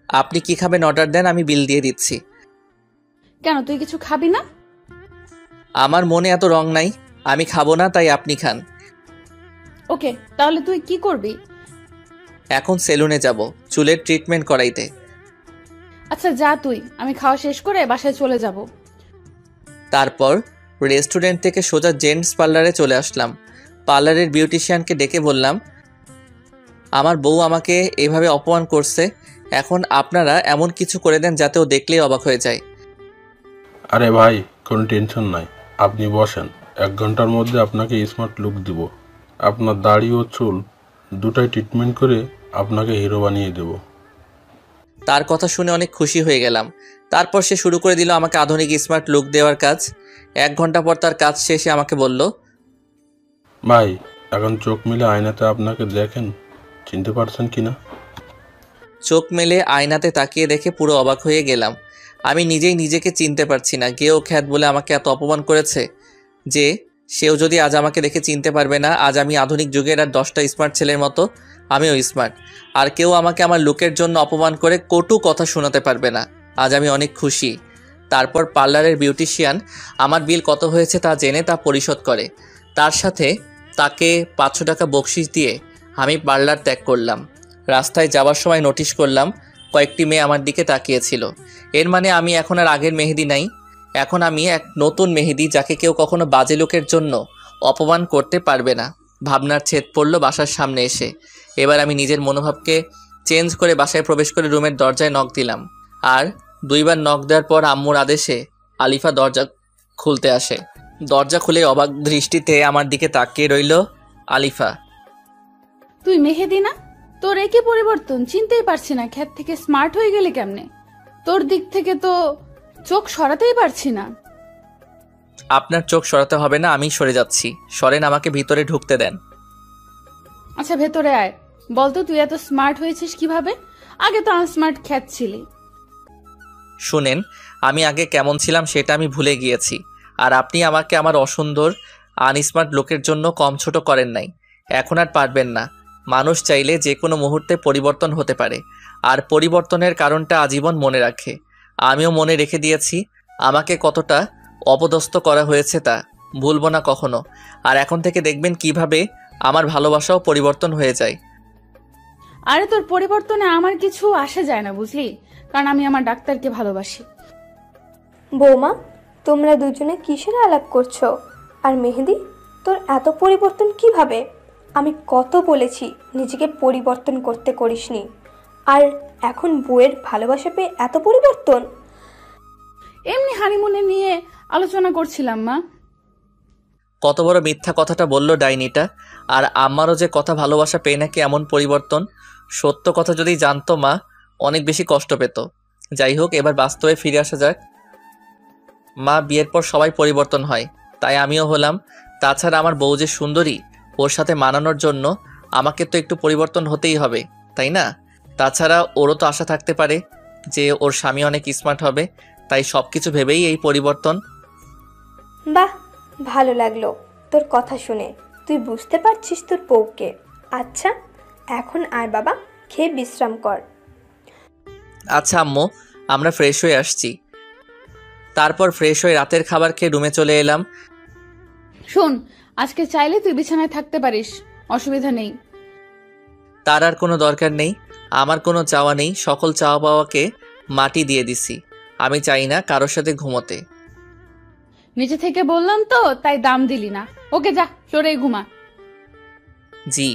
আপনি কি খাবেন অর্ডার দেন, আমি বিল দিয়ে দিচ্ছি। কেন, তুই কিছু খাবি না? আমার মনে এত রং নাই, আমি খাবো না, তাই আপনি খান। ওকে, তাহলে তুই কি করবি? এখন সেলুনে যাব চুলের ট্রিটমেন্ট করাইতে। আচ্ছা যা তুই, আমি খাওয়া শেষ করে বাসায় চলে যাব। তারপর রেস্টুরেন্ট থেকে সোজা জেন্টস পার্লারে চলে আসলাম। পার্লারের বিউটিশিয়ানকে ডেকে বললাম, আমার বউ আমাকে এভাবে অপমান করছে, এখন আপনারা এমন কিছু করে দেন যাতে ও দেখলেই অবাক হয়ে যায়। আরে ভাই, কোনো টেনশন নাই, আপনি বসেন, 1 ঘন্টার মধ্যে আপনাকে স্মার্ট লুক দিব। আপনার দাড়ি ও চুল দুটাই ট্রিটমেন্ট করে আপনাকে হিরো বানিয়ে দেব। তার কথা শুনে অনেক খুশি হয়ে গেলাম। তারপর সে শুরু করে দিল আমাকে আধুনিক স্মার্ট লুক দেওয়ার কাজ। 1 ঘন্টা পর তার কাজ শেষে আমাকে বলল, ভাই, এখন চোখ মিলে আয়নাতে আপনাকে দেখেন, চিনতে পারছেন কিনা? চোখ মেলে আয়নাতে তাকিয়ে দেখে পুরো অবাক হয়ে গেলাম। আমি নিজেই নিজেকে চিনতে পারছি না। গেও খ্যাত বলে আমাকে এত অপমান করেছে যে সেও যদি আজ আমাকে দেখে চিনতে পারবে না। আজ আমি আধুনিক যুগের আর 10টা স্মার্ট ছেলের মতো আমিও স্মার্ট, আর কেউ আমাকে আমার লুকের জন্য অপমান করে কটু কথা শোনাতে পারবে না। আজ আমি অনেক খুশি। তারপর পার্লারের বিউটিশিয়ান আমার বিল কত হয়েছে তা জেনে তা পরিশোধ করে। তার সাথে তাকে 500 টাকা বকশিশ দিয়ে আমি পার্লার ত্যাগ করলাম। রাস্তায় যাওয়ার সময় নোটিশ করলাম কয়েকটি মেয়ে আমার দিকে তাকিয়েছিল। এর মানে আমি এখন আর আগের মেহেদি নাই, এখন আমি এক নতুন মেহেদি, যাকে কেউ কখনো বাজে লোকের জন্য অপমান করতে পারবে না। ভাবনার ছেদ পড়ল বাসার সামনে এসে। এবার আমি নিজের মনোভাবকে চেঞ্জ করে বাসায় প্রবেশ করে রুমের দরজায় নক দিলাম। আর 2 বার নক দেওয়ার পর আম্মুর আদেশে আলিফা দরজা খুলতে আসে। দরজা খুলে অবাক দৃষ্টিতে আমার দিকে তাকিয়ে রইল আলিফা। তুই মেহেদি না? তোর একে পরিবর্তন চিনতেই পারছি না। খ্যাত থেকে স্মার্ট হয়ে গেলে কেমনে? তোর দিক থেকে তো চোখ সরাতেই পারছি না। আপনার চোখ সরাতে হবে না, আমি সরে যাচ্ছি। সরেন, আমাকে ভিতরে ঢুকতে দেন। আচ্ছা ভেতরে আয়, বলতো তুই এত স্মার্ট হয়েছিস কিভাবে? আগে তো আনস্মার্ট খ্যাত ছিলি। শুনেন, আমি আগে কেমন ছিলাম সেটা আমি ভুলে গিয়েছি। আর আপনি আমাকে আমার অসুন্দর আনস্মার্ট লোকের জন্য কম ছোট করেন নাই। এখন আর পারবেন না। মানুষ চাইলে যে কোনো মুহূর্তে পরিবর্তন হতে পারে, আর পরিবর্তনের কারণটা আজীবন মনে রাখে। আমিও মনে রেখে দিয়েছি আমাকে কতটা অপদস্থ করা হয়েছে, তা ভুলব না কখনো। আর এখন থেকে দেখবেন কিভাবে আমার ভালোবাসাও পরিবর্তন হয়ে যায়। আরে তোর পরিবর্তনে আমার কিছু আসে যায় না বুঝলি, কারণ আমি আমার ডাক্তারকে ভালোবাসি। বৌমা, তোমরা দুজনে কিসের আলাপ করছো? আর মেহেদি, তোর এত পরিবর্তন কিভাবে? আমি কত বলেছি নিজেকে পরিবর্তন করতে, করিসনি। আর এখন বউয়ের ভালোবাসা পেয়ে এত পরিবর্তন? এমনি হানিমুনে নিয়ে আলোচনা করছিলাম মা। কত বড় মিথ্যা কথাটা বললো ডাইনিটা। আর আমারও যে কথা ভালোবাসা পেয়ে নাকি এমন পরিবর্তন, সত্য কথা যদি জানতো মা অনেক বেশি কষ্ট পেত। যাই হোক, এবার বাস্তবে ফিরে আসা যাক। মা, বিয়ের পর সবাই পরিবর্তন হয়, তাই আমিও হলাম। তাছাড়া আমার বউ যে সুন্দরী, ওর সাথে মানানোর জন্য আমাকে তো একটু পরিবর্তন হতেই হবে, তাই না? তাছাড়া ওরও তো আশা থাকতে পারে যে ওর স্বামী অনেক স্মার্ট হবে, তাই সব কিছু ভেবেই এই পরিবর্তন। বাহ, ভালো লাগলো তোর কথা শুনে। তুই বুঝতে পারছিস তোর বউকে। আচ্ছা, এখন আর বাবা, খেয়ে বিশ্রাম কর। আচ্ছা আম্মু, আমরা ফ্রেশ হয়ে আসছি। তারপর ফ্রেশ হয়ে রাতের খাবার খেয়ে রুমে চলে এলাম। শোন, আজকে চাইলে তুই বিছানায় থাকতে পারিস, অসুবিধা নেই। তার আর কোনো দরকার নেই, আমার কোনো চাওয়া নেই। সকল চাওয়া পাওয়াকে মাটি দিয়ে দিছি। আমি চাই না কারোর সাথে ঘুমোতে। নিচে থেকে বললাম তো, তাই দাম দিলি না। ওকে যা, ফ্লোরে ঘুমা। জি,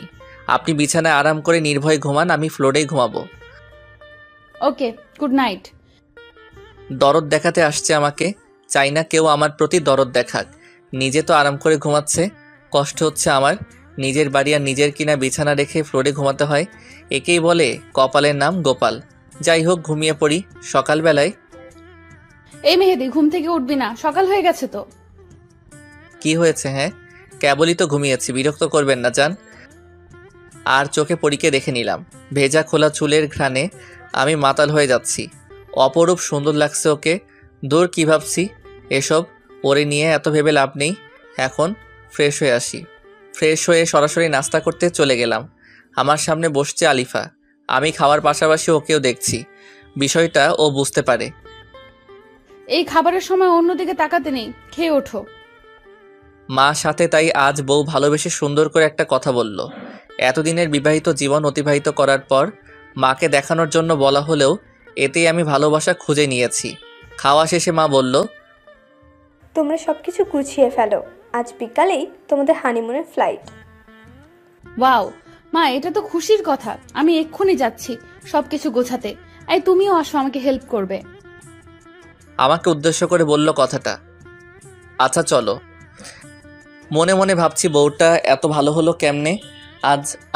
আপনি বিছানায় আরাম করে নির্ভয়ে ঘুমান, আমি ফ্লোরেই ঘুমাবো। ওকে, গুড নাইট। দরদ দেখাতে আসছে আমাকে, চাই না কেউ আমার প্রতি দরদ দেখাক। নিজে তো আরাম করে ঘুমাচ্ছে, কষ্ট হচ্ছে আমার। নিজের বাড়ি আর নিজের কিনা বিছানা রেখে ফ্লোরে ঘুমাতে হয়, একেই বলে কপালের নাম গোপাল। যাই হোক, ঘুমিয়ে পড়ি। সকালবেলায় এই মেহেদি, ঘুম থেকে উঠবি না, সকাল হয়ে গেছে তো। কি হয়েছে? হ্যাঁ, কেবলই তো ঘুমিয়েছি, বিরক্ত করবেন না যান। আর চোখে পরীকে দেখে নিলাম। ভেজা খোলা চুলের ঘ্রাণে আমি মাতাল হয়ে যাচ্ছি। অপরূপ সুন্দর লাগছে ওকে। দূর, কি ভাবছি এসব, ওরে নিয়ে এত ভেবে লাভ নেই। এখন ফ্রেশ হয়ে আসি। ফ্রেশ হয়ে সরাসরি নাস্তা করতে চলে গেলাম। আমার সামনে বসছে আলিফা। আমি খাওয়ার পাশাপাশি ওকেও দেখছি। বিষয়টা ও বুঝতে পারে। এই খাবারের সময় অন্যদিকে তাকাতে নেই, খেয়ে ওঠো। মা সাথে, তাই আজ বউ ভালোবেসে সুন্দর করে একটা কথা বলল। এতদিনের বিবাহিত জীবন অতিবাহিত করার পর মাকে দেখানোর জন্য বলা হলেও এতেই আমি ভালোবাসা খুঁজে নিয়েছি। খাওয়া শেষে মা বলল, তোমরা সবকিছু গুছিয়ে ফেলো, আজ বিকালেই তোমাদের হানিমুনের ফ্লাইট। ওয়াও মা, এটা তো খুশির কথা। আমি এক্ষুনি যাচ্ছি সবকিছু গোছাতে। এই তুমিও আসো, আমাকে হেল্প করবে। আমাকে উদ্দেশ্য করে বলল কথাটা। আচ্ছা চলো। মনে মনে ভাবছি বউটা এত ভালো হলো কেমনে।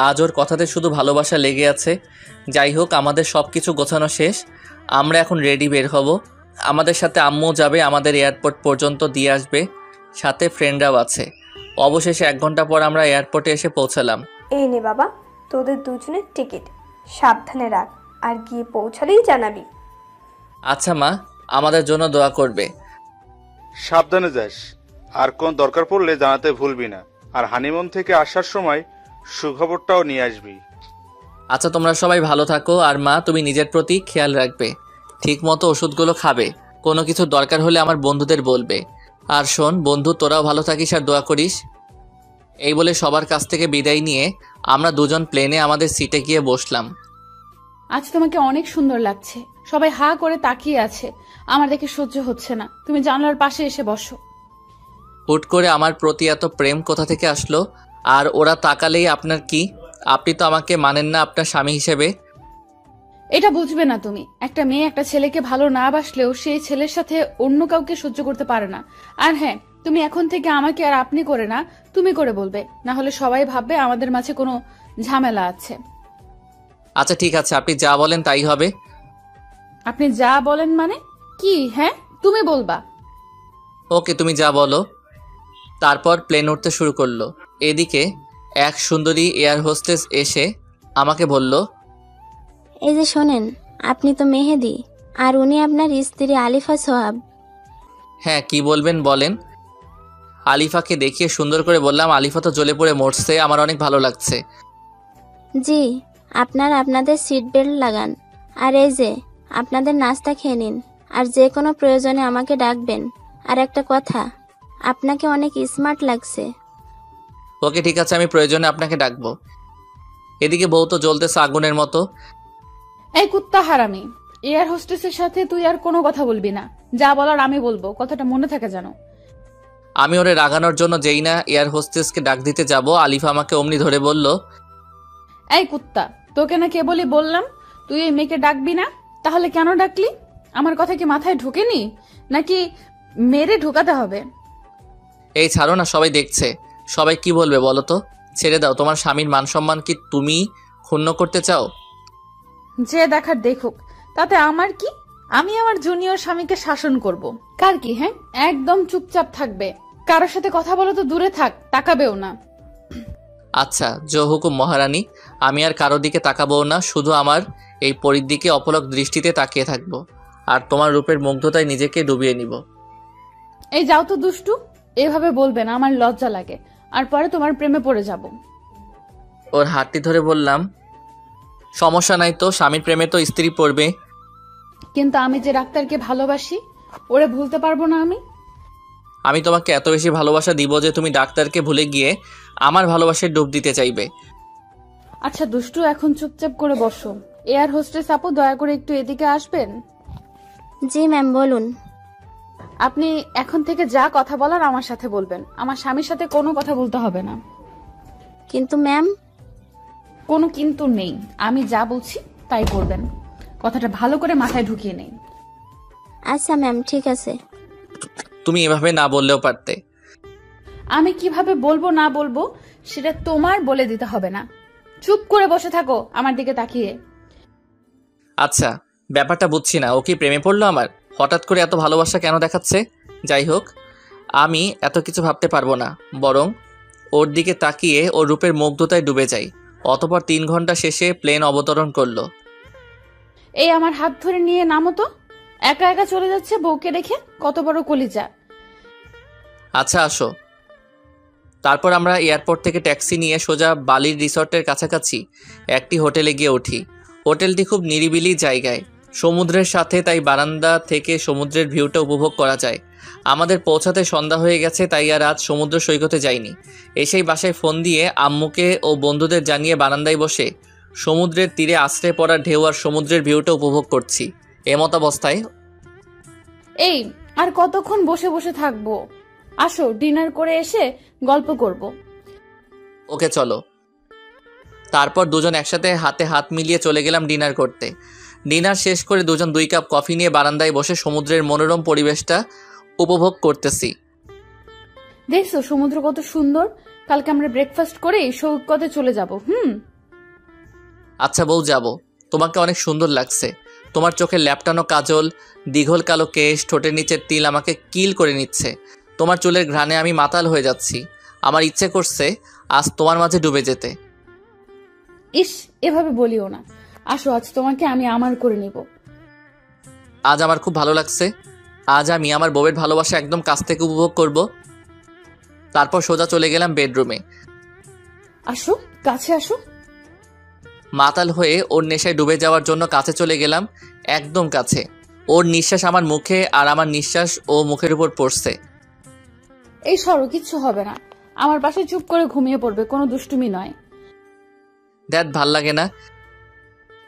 আজ ওর কথাতে শুধু ভালোবাসা লেগে আছে। যাই হোক, আমাদের সব কিছু গোছানো শেষ। আমরা এখন রেডি, বের হব। আমাদের সাথে আম্মুও যাবে, আমাদের এয়ারপোর্ট পর্যন্ত দিয়ে আসবে, সাথে ফ্রেন্ডরাও আছে। অবশেষে 1 ঘন্টা পর আমরা এয়ারপোর্টে এসে পৌঁছালাম। এই নে বাবা, তোদের দুজনের টিকিট, সাবধানে রাখ, আর গিয়ে পৌঁছালেই জানাবি। আচ্ছা মা, আমাদের জন্য দোয়া করবে। সাবধানে যাস, আর কোন দরকার পড়লে জানাতে ভুলবি না। আর হানিমুন থেকে আসার সময় সুখবরটাও নিয়ে আসবি। আচ্ছা, তোমরা সবাই ভালো থাকো। আর মা, তুমি নিজের প্রতি খেয়াল রাখবে, ঠিক মতো ওষুধগুলো খাবে। কোনো কিছু দরকার হলে আমার বন্ধুদের বলবে। আর শোন বন্ধু, তোরাও ভালো থাকিস আর দোয়া করিস। এই বলে সবার কাছ থেকে বিদায় নিয়ে আমরা দুজন প্লেনে আমাদের সিটে গিয়ে বসলাম। আজ তোমাকে অনেক সুন্দর লাগছে। সবাই হা করে তাকিয়ে আছে, আমার দেখে সহ্য হচ্ছে না। তুমি জানলার পাশে এসে বসো। হুট করে আমার প্রতি এত প্রেম কোথা থেকে আসলো? আর ওরা তাকালেই আপনার কি? আপনি তো আমাকে মানেন না আপনার স্বামী হিসেবে। এটা বুঝবে না তুমি। একটা মেয়ে একটা ছেলেকে ভালো না বাসলেও সেই ছেলের সাথে অন্য কাউকে সহ্য করতে পারে না। আর হ্যাঁ, তুমি এখন থেকে আমাকে আর আপনি করে না, তুমি করে বলবে, না হলে সবাই ভাববে আমাদের মাঝে কোনো ঝামেলা আছে। আচ্ছা ঠিক আছে, আপনি যা বলেন তাই হবে। আপনি যা বলেন মানে কি? হ্যাঁ, তুমি বলবা। ওকে, তুমি যা বলো। তারপর প্লেন উঠতে শুরু করলো। এদিকে এক সুন্দরী এয়ার হোস্টেস এসে আমাকে বলল, এই যে শোনেন, আপনি তো মেহেদি, আর উনি আপনার স্ত্রী আলিফা সোহাব। হ্যাঁ, কি বলবেন বলেন। আলিফাকে দেখিয়ে সুন্দর করে বললাম, আলিফা তো জ্বলে পড়ে মরছে, আমার অনেক ভালো লাগছে। জি, আপনাদের সিট বেল্ট লাগান। আর এই যে আপনাদের নাস্তা খেয়ে নিন, আর যে কোনো প্রয়োজনে আমাকে ডাকবেন। আর একটা কথা, আপনাকে অনেক স্মার্ট লাগছে। ওকে ঠিক আছে, আমি প্রয়োজনে আপনাকে ডাকবো। এদিকে বউ তো জ্বলতেছে আগুনের মতো। এই কুত্তা হারামি, এয়ার হোস্টেসের সাথে তুই আর কোনো কথা বলবি না। যা বলার আমি বলবো, কথাটা মনে থাকে জানো। আমি ওরে রাগানোর জন্য যেই না এয়ার হোস্টেসকে ডাক দিতে যাব, আলিফা আমাকে অমনি ধরে বলল, এই কুত্তা, তোকে না কেবলই বললাম তুই এই মেয়েকে ডাকবি না, তাহলে কেন ডাকলি? আমার কথা কি মাথায় ঢোকেনি নাকি মেরে ঢোকাতে হবে? এই ছাড়ো না, সবাই দেখছে, সবাই কি বলবে বলো তো? ছেড়ে দাও, তোমার স্বামীর মান সম্মান কি তুমি ক্ষুণ্ণ করতে চাও? যে দেখার দেখুক, তাতে আমার কি? আমি আমার জুনিয়র স্বামীকে শাসন করব। কার কি? হ্যাঁ, একদম চুপচাপ থাকবে। কারোর সাথে কথা বলে তো দূরে থাক, তাকাবেও না। আচ্ছা জো হুকুম মহারানী, আমি আর কারো দিকে তাকাবো না, শুধু আমার এই পরীর দিকে অপলক দৃষ্টিতে তাকিয়ে থাকবো, আর তোমার রূপের মুগ্ধতায় নিজেকে ডুবিয়ে নিব। এই যাও তো দুষ্টু, এভাবে বলবে না, আমার লজ্জা লাগে, আর পরে তোমার প্রেমে পড়ে যাব। ওর হাতটি ধরে বললাম, সমস্যা নাই তো, স্বামীর প্রেমে তো স্ত্রী পড়বে। কিন্তু আমি যে ডাক্তারকে ভালোবাসি, ওরে ভুলতে পারবো না আমি। আমি তোমাকে এত বেশি ভালোবাসা দিব যে তুমি ডাক্তারকে ভুলে গিয়ে আমার ভালোবাসায় ডুব দিতে চাইবে। আচ্ছা দুষ্টু, এখন চুপচাপ করে বসো। এয়ার হোস্টেস আপু, দয়া করে একটু এদিকে আসবেন। জি ম্যাম, বলুন। আপনি এখন থেকে যা কথা বলার আমার সাথে বলবেন, আমার স্বামীর সাথে কোনো কথা বলতে হবে না। কিন্তু ম্যাম। কোনো কিন্তু নেই, আমি যা বলছি তাই করবেন। কথাটা ভালো করে মাথায় ঢুকিয়ে নেই। আচ্ছা ম্যাম, ঠিক আছে। তুমি এভাবে না বললেও পারতে। আমি কিভাবে বলবো না বলবো সেটা তোমার বলে দিতে হবে না। চুপ করে বসে থাকো আমার দিকে তাকিয়ে। আচ্ছা, ব্যাপারটা বুঝছি না, ও কি প্রেমে পড়লো আমার? হঠাৎ করে এত ভালোবাসা কেন দেখাচ্ছে? যাই হোক, আমি এত কিছু ভাবতে পারবো না, বরং ওর দিকে তাকিয়ে ওর রূপের মুগ্ধতায় ডুবে যাই। অতঃপর 3 ঘন্টা শেষে প্লেন অবতরণ করলো। এই আমার হাত ধরে নিয়ে নামো তো। একা একা চলে যাচ্ছে বউকে রেখে, কত বড় কলিজা। আচ্ছা আসো। তারপর আমরা এয়ারপোর্ট থেকে ট্যাক্সি নিয়ে সোজা বালির রিসর্টের কাছাকাছি একটি হোটেলে গিয়ে উঠি। হোটেলটি খুব নিরিবিলি জায়গায়, সমুদ্রের সাথে, তাই বারান্দা থেকে সমুদ্রের ভিউটা উপভোগ করা যায়। আমাদের পৌঁছাতে সন্ধ্যা হয়ে গেছে, তাই আর আজ সমুদ্র সৈকতে যাইনি। এসেই বাসায় ফোন দিয়ে আম্মুকে ও বন্ধুদের জানিয়ে বারান্দায় বসে সমুদ্রের তীরে আশ্রয় পড়া ঢেউ আর সমুদ্রের ভিউটা উপভোগ করছি। এমত অবস্থায়, এই আর কতক্ষণ বসে বসে থাকবো? আসো, ডিনার করে এসে গল্প করব। ওকে চলো। তারপর দুজন একসাথে হাতে হাত মিলিয়ে চলে গেলাম ডিনার করতে। ডিনার শেষ করে দুজন 2 কাপ কফি নিয়ে বারান্দায় বসে সমুদ্রের মনোরম পরিবেশটা উপভোগ করতেছি। দেখছো সমুদ্র কত সুন্দর? কালকে আমরা ব্রেকফাস্ট করে সৈকতে চলে যাব। আচ্ছা বউ, যাব। তোমাকে অনেক সুন্দর লাগছে। তোমার চোখের ল্যাপটানো কাজল, দীঘল কালো কেশ, ঠোঁটের নিচের তিল আমাকে কিল করে নিচ্ছে। তোমার চুলের ঘ্রাণে আমি মাতাল হয়ে যাচ্ছি। আমার ইচ্ছে করছে আজ তোমার মাঝে ডুবে যেতে। ইস, এভাবে বলিও না। আসো, আজ তোমাকে আমি আমার করে নিব। আজ আমার খুব ভালো লাগছে। আজ আমি আমার বউয়ের ভালোবাসা একদম কাছ থেকে উপভোগ করব। তারপর সোজা চলে গেলাম বেডরুমে। আসো, কাছে আসো। মাতাল হয়ে ওর নেশায় ডুবে যাওয়ার জন্য কাছে চলে গেলাম, একদম কাছে। ওর নিঃশ্বাস আমার মুখে আর আমার নিঃশ্বাস ও মুখের উপর পড়ছে। এই সরো, কিচ্ছু হবে না। আমার পাশে চুপ করে ঘুমিয়ে পড়বে, কোনো দুষ্টুমি নয়। দ্যাট ভাল লাগে না।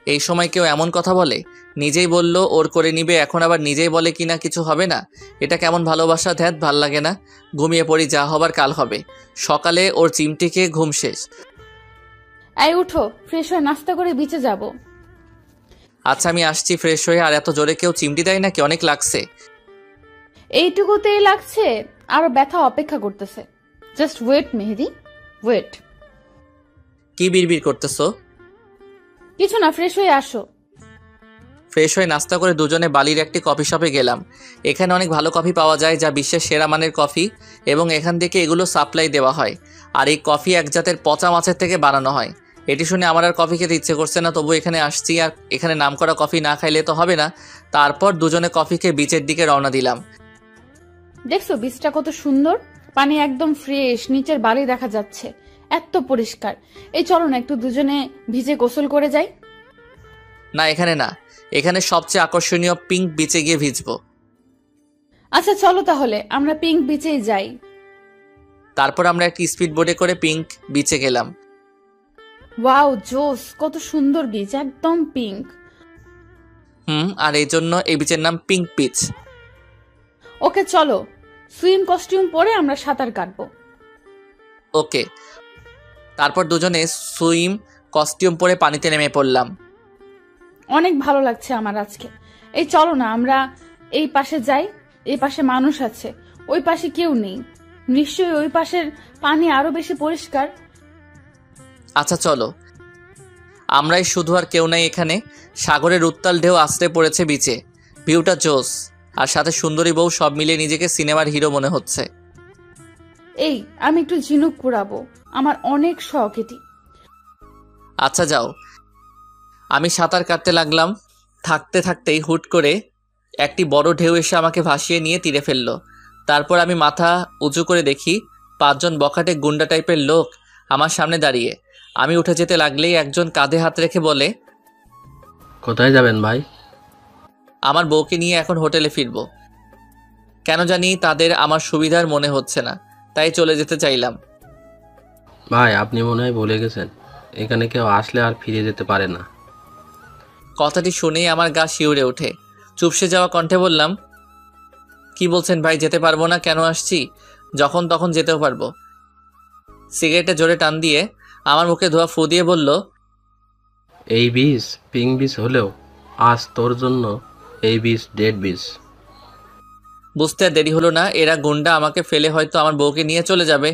এই সময় কেউ এমন কথা বলে? নিজেই বলল ওর করে নিবে, এখন আবার নিজেই বলে কিনা কিছু হবে না। এটা কেমন ভালোবাসা? ধ্যাত, ভাল লাগে না। ঘুমিয়ে পড়ি, যা হবার কাল হবে। সকালে ওর চিমটি খেয়ে ঘুম শেষ। এই উঠো, ফ্রেশ হয়ে নাস্তা করে বিচে যাব। আচ্ছা আমি আসছি ফ্রেশ হয়ে। আর এত জোরে কেউ চিমটি দেয় নাকি? অনেক লাগছে। এইটুকুতেই লাগছে, আরো ব্যথা অপেক্ষা করতেছে। জাস্ট ওয়েট মেহেদি, ওয়েট। কি বিড়বিড় করতেছো? কিছু না, ফ্রেশ হয়ে আসো। ফ্রেশ হয়ে নাস্তা করে দুজনে বালির একটি কফি শপে গেলাম। এখানে অনেক ভালো কফি পাওয়া যায়, যা বিশ্বের সেরা মানের কফি, এবং এখান থেকে এগুলো সাপ্লাই দেওয়া হয়। আর এই কফি এক জাতের পচা মাছের থেকে বানানো হয়। এটি শুনে আমার আর কফি খেতে ইচ্ছে করছে না, তবু এখানে আসছি, আর এখানে নামকরা কফি না খাইলে তো হবে না। তারপর দুজনে কফি খেয়ে বিচের দিকে রওনা দিলাম। দেখছো বিচটা কত সুন্দর? পানি একদম ফ্রেশ, নিচের বালি দেখা যাচ্ছে, এত পরিষ্কার। এই চলো না একটু দুজনে ভিজে গোসল করে যাই। না, এখানে না, এখানে সবচেয়ে আকর্ষণীয় পিঙ্ক বিচে গিয়ে ভিজবো। আচ্ছা চলো তাহলে আমরা পিঙ্ক বিচেই যাই। তারপর আমরা একটি স্পিড বোটে করে পিঙ্ক বিচে গেলাম। ওয়াও, জোস, কত সুন্দর বিচ, একদম পিঙ্ক। আর এই জন্য এই বিচের নাম পিঙ্ক বিচ। ওকে চলো, সুইম কস্টিউম পরে আমরা সাঁতার কাটবো। ওকে। তারপর দুজনে সুইম কস্টিউম পরে পানিতে নেমে পড়লাম। অনেক ভালো লাগছে আমার আজকে। এই চলো না আমরা এই পাশে যাই, এই পাশে মানুষ আছে, ওই পাশে কেউ নেই, নিশ্চয়ই ওই পাশের পানি আরো বেশি পরিষ্কার। আচ্ছা চলো। আমরাই শুধু, আর কেউ নাই এখানে। সাগরের উত্তাল ঢেউ আছড়ে পড়েছে বিচে, ভিউটা জোস, আর সাথে সুন্দরী বউ, সব মিলিয়ে নিজেকে সিনেমার হিরো মনে হচ্ছে। এই আমি একটু ঝিনুক কুড়াবো, আমার অনেক শখ এটি। আচ্ছা যাও। আমি সাঁতার কাটতে লাগলাম। থাকতে থাকতেই হুট করে একটি বড় ঢেউ এসে আমাকে ভাসিয়ে নিয়ে তীরে ফেললো। তারপর আমি মাথা উঁচু করে দেখি 5 জন বখাটে গুন্ডা টাইপের লোক আমার সামনে দাঁড়িয়ে। আমি উঠে যেতে লাগলেই একজন কাঁধে হাত রেখে বলে, কোথায় যাবেন ভাই? আমার বউকে নিয়ে এখন হোটেলে ফিরবো। কেন জানি তাদের আমার সুবিধার মনে হচ্ছে না, তাই চলে যেতে চাইলাম। ভাই আপনি মনে হয় ভুলে গেছেন, এখানে কেউ আসলে আর ফিরে যেতে পারে না। কথাটি শুনেই আমার গা শিউরে ওঠে। চুপসে যাওয়া কণ্ঠে বললাম, কি বলছেন ভাই? যেতে পারবো না? কেন আসছি? যখন তখন যেতেও পারবো। সিগারেটে জোরে টান দিয়ে আমার মুখে ধোয়া ফু দিয়ে বলল, এই বিষ পিঙ্ক বিষ হলেও আজ তোর জন্য এই বিষ ডেড বিষ। বুঝতে আর দেরি হলো না, এরা গুন্ডা আমাকে ফেলে হয়তো আমার বউকে নিয়ে চলে যাবে।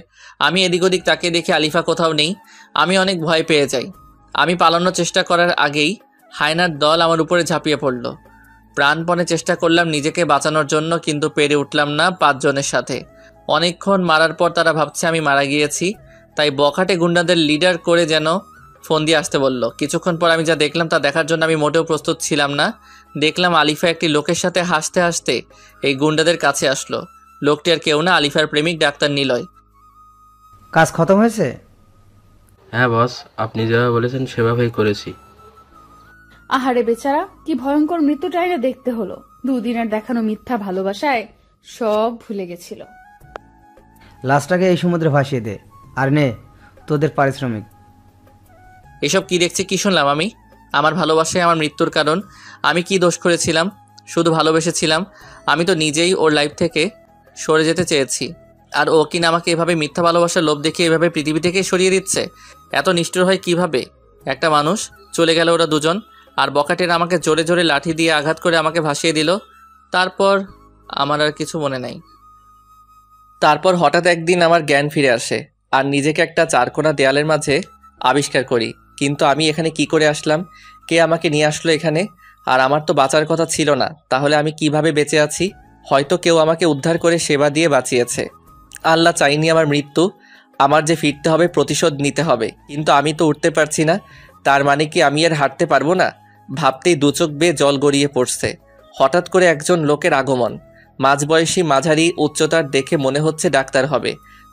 আমি এদিক ওদিক তাকিয়ে দেখি আলিফা কোথাও নেই। আমি অনেক ভয় পেয়ে যাই। আমি পালানোর চেষ্টা করার আগেই হায়নার দল আমার উপরে ঝাঁপিয়ে পড়ল। প্রাণপণে চেষ্টা করলাম নিজেকে বাঁচানোর জন্য, কিন্তু পেরে উঠলাম না 5 জনের সাথে। অনেকক্ষণ মারার পর তারা ভাবছে আমি মারা গিয়েছি, তাই বখাটে গুন্ডাদের লিডার করে যেন ফোন দিয়ে আসতে বলল। কিছুক্ষণ পর আমি যা দেখলাম তা দেখার জন্য আমি মোটেও প্রস্তুত ছিলাম না। দেখলাম আলিফা একটি লোকের সাথে হাসতে হাসতে এই গুন্ডাদের কাছে আসলো। লোকটি আর কেউ না, আলিফার প্রেমিক ডাক্তার নিলয়। কাজ খতম হয়েছে? হ্যাঁ বস, আপনি যেভাবে বলেছেন সেভাবেই করেছি। আহারে বেচারা, কি ভয়ঙ্কর মৃত্যুটাই না দেখতে হলো। 2 দিনের দেখানো মিথ্যা ভালোবাসায় সব ভুলে গেছিল। লাশটাকে এই সমুদ্রে ভাসিয়ে দে, আর নে তোদের পারিশ্রমিক। এসব কি দেখছি, কি শুনলাম আমি? আমার ভালোবাসায় আমার মৃত্যুর কারণ? আমি কি দোষ করেছিলাম? শুধু ভালোবেসেছিলাম। আমি তো নিজেই ওর লাইফ থেকে সরে যেতে চেয়েছি, আর ও কিনা আমাকে এভাবে মিথ্যা ভালোবাসার লোভ দেখিয়ে এভাবে পৃথিবী থেকে সরিয়ে দিচ্ছে। এত নিষ্ঠুর হয় কিভাবে একটা মানুষ? চলে গেল ওরা 2 জন, আর বকাটেরা আমাকে জোরে জোরে লাঠি দিয়ে আঘাত করে আমাকে ভাসিয়ে দিল। তারপর আমার আর কিছু মনে নাই। তারপর হঠাৎ একদিন আমার জ্ঞান ফিরে আসে, আর নিজেকে একটা চারকোনা দেয়ালের মাঝে আবিষ্কার করি। কিন্তু আমি এখানে কি করে আসলাম? কে আমাকে নিয়ে আসলো এখানে? আর আমার তো বাঁচার কথা ছিল না, তাহলে আমি কিভাবে বেঁচে আছি? হয়তো কেউ আমাকে উদ্ধার করে সেবা দিয়ে বাঁচিয়েছে। আল্লাহ চাইনি আমার মৃত্যু। আমার যে ফিরতে হবে, প্রতিশোধ নিতে হবে, কিন্তু আমি তো উঠতে পারছি না। তার মানে কি আমি আর হাঁটতে পারবো না? ভাবতেই 2 চোখ বেয়ে জল গড়িয়ে পড়ছে। হঠাৎ করে একজন লোকের আগমন, মাঝবয়সী মাঝারি উচ্চতার, দেখে মনে হচ্ছে ডাক্তার হবে।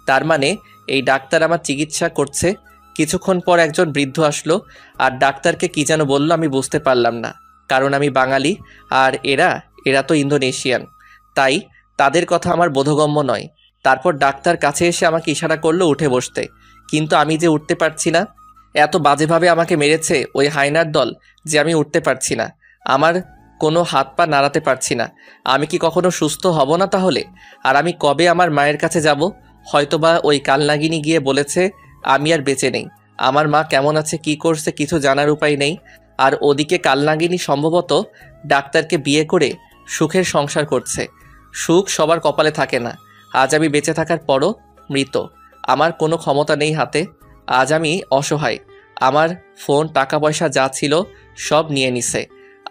তার মানে এই ডাক্তার আমার চিকিৎসা করছে। কিছুক্ষণ পর একজন বৃদ্ধ আসলো, আর ডাক্তারকে কি যেন বলল আমি বুঝতে পারলাম না, কারণ আমি বাঙালি আর এরা তো ইন্দোনেশিয়ান, তাই তাদের কথা আমার বোধগম্য নয়। তারপর ডাক্তার কাছে এসে আমাকে ইশারা করলো উঠে বসতে, কিন্তু আমি যে উঠতে পারছি না। এত বাজেভাবে আমাকে মেরেছে ওই হায়নার দল যে আমি উঠতে পারছি না। আমার কোনো হাত পা নাড়াতে পারছি না। আমি কি কখনো সুস্থ হব না তাহলে? আর আমি কবে আমার মায়ের কাছে যাব? হয়তোবা ওই কালনাগিনী গিয়ে বলেছে আমি আর বেঁচে নেই। আমার মা কেমন আছে, কি করছে, কিছু জানার উপায় নেই। আর ওদিকে কালনাগিনী সম্ভবত ডাক্তারকে বিয়ে করে সুখের সংসার করছে। সুখ সবার কপালে থাকে না। আজ আমি বেঁচে থাকার পরও মৃত। আমার কোনো ক্ষমতা নেই হাতে। আজ আমি অসহায়। আমার ফোন, টাকা পয়সা যা ছিল সব নিয়ে নিছে।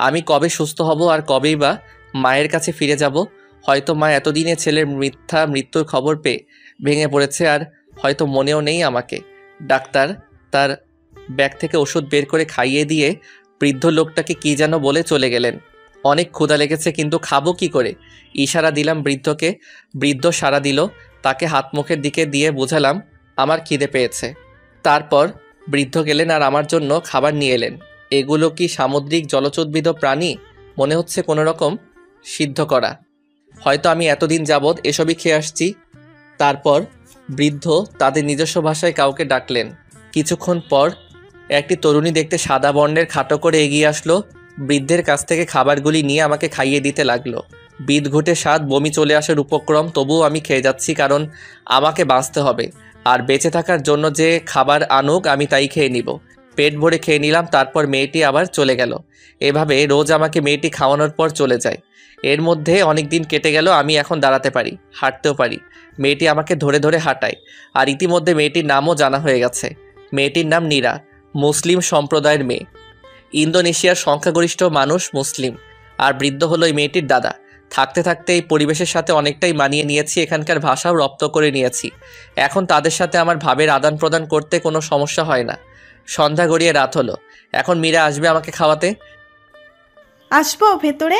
আমি কবে সুস্থ হব, আর কবেই বা মায়ের কাছে ফিরে যাব? হয়তো মা এতদিনে ছেলের মিথ্যা মৃত্যুর খবর পেয়ে ভেঙে পড়েছে, আর হয়তো মনেও নেই আমাকে। ডাক্তার তার ব্যাগ থেকে ওষুধ বের করে খাইয়ে দিয়ে বৃদ্ধ লোকটাকে কি যেন বলে চলে গেলেন। অনেক ক্ষুধা লেগেছে, কিন্তু খাবো কি করে? ইশারা দিলাম বৃদ্ধকে, বৃদ্ধ সাড়া দিল। তাকে হাত মুখের দিকে দিয়ে বোঝালাম আমার খিদে পেয়েছে। তারপর বৃদ্ধ গেলেন আর আমার জন্য খাবার নিয়ে এলেন। এগুলো কি সামুদ্রিক জলচোদ্ভিদ প্রাণী? মনে হচ্ছে কোনো রকম সিদ্ধ করা। হয়তো আমি এতদিন যাবৎ এসবই খেয়ে আসছি। তারপর বৃদ্ধ তাদের নিজস্ব ভাষায় কাউকে ডাকলেন। কিছুক্ষণ পর একটি তরুণী দেখতে সাদা বর্ণের খাটো করে এগিয়ে আসলো। বৃদ্ধের কাছ থেকে খাবারগুলি নিয়ে আমাকে খাইয়ে দিতে লাগলো। বিদঘুটে স্বাদ, বমি চলে আসার উপক্রম, তবুও আমি খেয়ে যাচ্ছি, কারণ আমাকে বাঁচতে হবে। আর বেঁচে থাকার জন্য যে খাবার আনুক আমি তাই খেয়ে নিব। পেট ভরে খেয়ে নিলাম। তারপর মেয়েটি আবার চলে গেল। এভাবে রোজ আমাকে মেয়েটি খাওয়ানোর পর চলে যায়। এর মধ্যে অনেক দিন কেটে গেল। আমি এখন দাঁড়াতে পারি, হাঁটতেও পারি। মেয়েটি আমাকে ধরে ধরে হাঁটায়। আর ইতিমধ্যে মেয়েটির নামও জানা হয়ে গেছে। মেয়েটির নাম নীরা, মুসলিম সম্প্রদায়ের মেয়ে। ইন্দোনেশিয়ার সংখ্যাগরিষ্ঠ মানুষ মুসলিম। আর বৃদ্ধ হলো এই মেয়েটির দাদা। থাকতে থাকতে এই পরিবেশের সাথে অনেকটাই মানিয়ে নিয়েছি, এখানকার ভাষাও রপ্ত করে নিয়েছি। এখন তাদের সাথে আমার ভাবের আদান প্রদান করতে কোনো সমস্যা হয় না। সন্ধ্যা গড়িয়ে রাত হলো। এখন মীরা আসবে আমাকে খাওয়াতে। আসবো ভেতরে?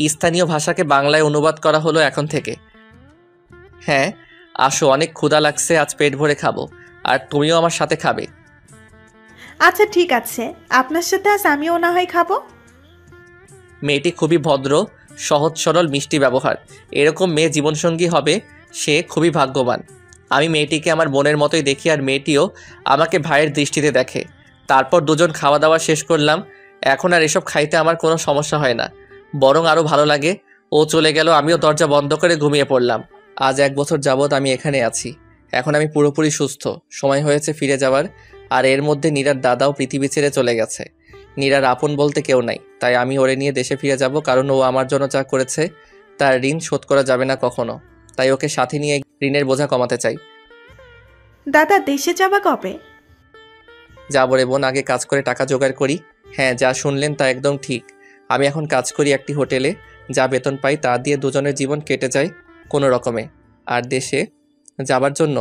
স্থানীয় ভাষাকে বাংলায় অনুবাদ করা হলো এখন থেকে। হ্যাঁ আসো, অনেক ক্ষুধা লাগছে, আজ পেট ভরে খাবো। আর তুমিও আমার সাথে খাবে। আচ্ছা ঠিক আছে, আপনার সাথে আজ আমিও না হয় খাবো। মেয়েটি খুবই ভদ্র, সহজ সরল, মিষ্টি ব্যবহার। এরকম মেয়ে জীবনসঙ্গী হবে সে খুবই ভাগ্যবান। আমি মেয়েটিকে আমার বোনের মতোই দেখি, আর মেয়েটিও আমাকে ভাইয়ের দৃষ্টিতে দেখে। তারপর দুজন খাওয়া দাওয়া শেষ করলাম। এখন আর এসব খাইতে আমার কোনো সমস্যা হয় না, বরং আরও ভালো লাগে। ও চলে গেল, আমিও দরজা বন্ধ করে ঘুমিয়ে পড়লাম। আজ 1 বছর যাবৎ আমি এখানে আছি। এখন আমি পুরোপুরি সুস্থ। সময় হয়েছে ফিরে যাওয়ার। আর এর মধ্যে নীরার দাদাও পৃথিবী ছেড়ে চলে গেছে। নীরার আপন বলতে কেউ নাই, তাই আমি ওরে নিয়ে দেশে ফিরে যাব, কারণ ও আমার জন্য যা করেছে তার ঋণ শোধ করা যাবে না কখনো। তাই ওকে সাথে নিয়ে ঋণের বোঝা কমাতে চাই। দাদা দেশে যাবা কবে? যাবো রে বোন, আগে কাজ করে টাকা জোগাড় করি। হ্যাঁ, যা শুনলেন তা একদম ঠিক। আমি এখন কাজ করি একটি হোটেলে, যা বেতন পাই তা দিয়ে দুজনের জীবন কেটে যায় কোনো রকমে। আর দেশে যাবার জন্য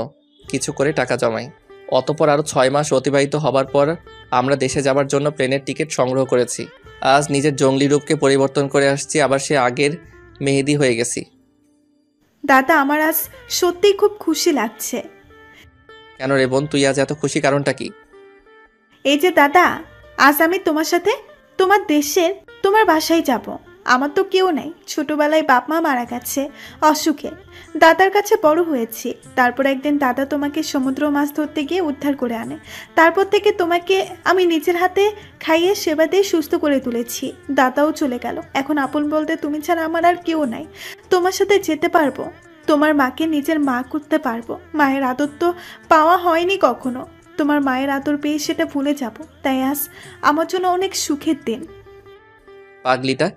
কিছু করে টাকা জমাই। অতপর আরও 6 মাস অতিবাহিত হবার পর আমরা দেশে যাবার জন্য প্লেনের টিকিট সংগ্রহ করেছি। আজ নিজের জঙ্গলি রূপকে পরিবর্তন করে আসছি, আবার সে আগের মেহেদি হয়ে গেছি। দাদা আমার আজ সত্যিই খুব খুশি লাগছে। কেন রে বোন, তুই আজ এত খুশি, কারণটা কি? এই যে দাদা, আজ আমি তোমার সাথে তোমার দেশের তোমার বাসায় যাব। আমার তো কেউ নেই, ছোটবেলায় বাপ মা মারা গেছে অসুখে। দাদার কাছে বড় হয়েছি। তারপর একদিন দাদা তোমাকে সমুদ্র মাছ ধরতে গিয়ে উদ্ধার করে আনে। তারপর থেকে তোমাকে আমি নিজের হাতে খাইয়ে সেবা দিয়ে সুস্থ করে তুলেছি। দাদাও চলে গেল। এখন আপন বলতে তুমি ছাড়া আমার আর কেউ নাই। তোমার সাথে যেতে পারবো, তোমার মাকে নিজের মা করতে পারবো। মায়ের আদর তো পাওয়া হয়নি কখনো। তোমার মায়ের আদর পেয়ে সেটা ভুলে যাব। তাই আজ আমার জন্য অনেক সুখের দিন। পাগলিটা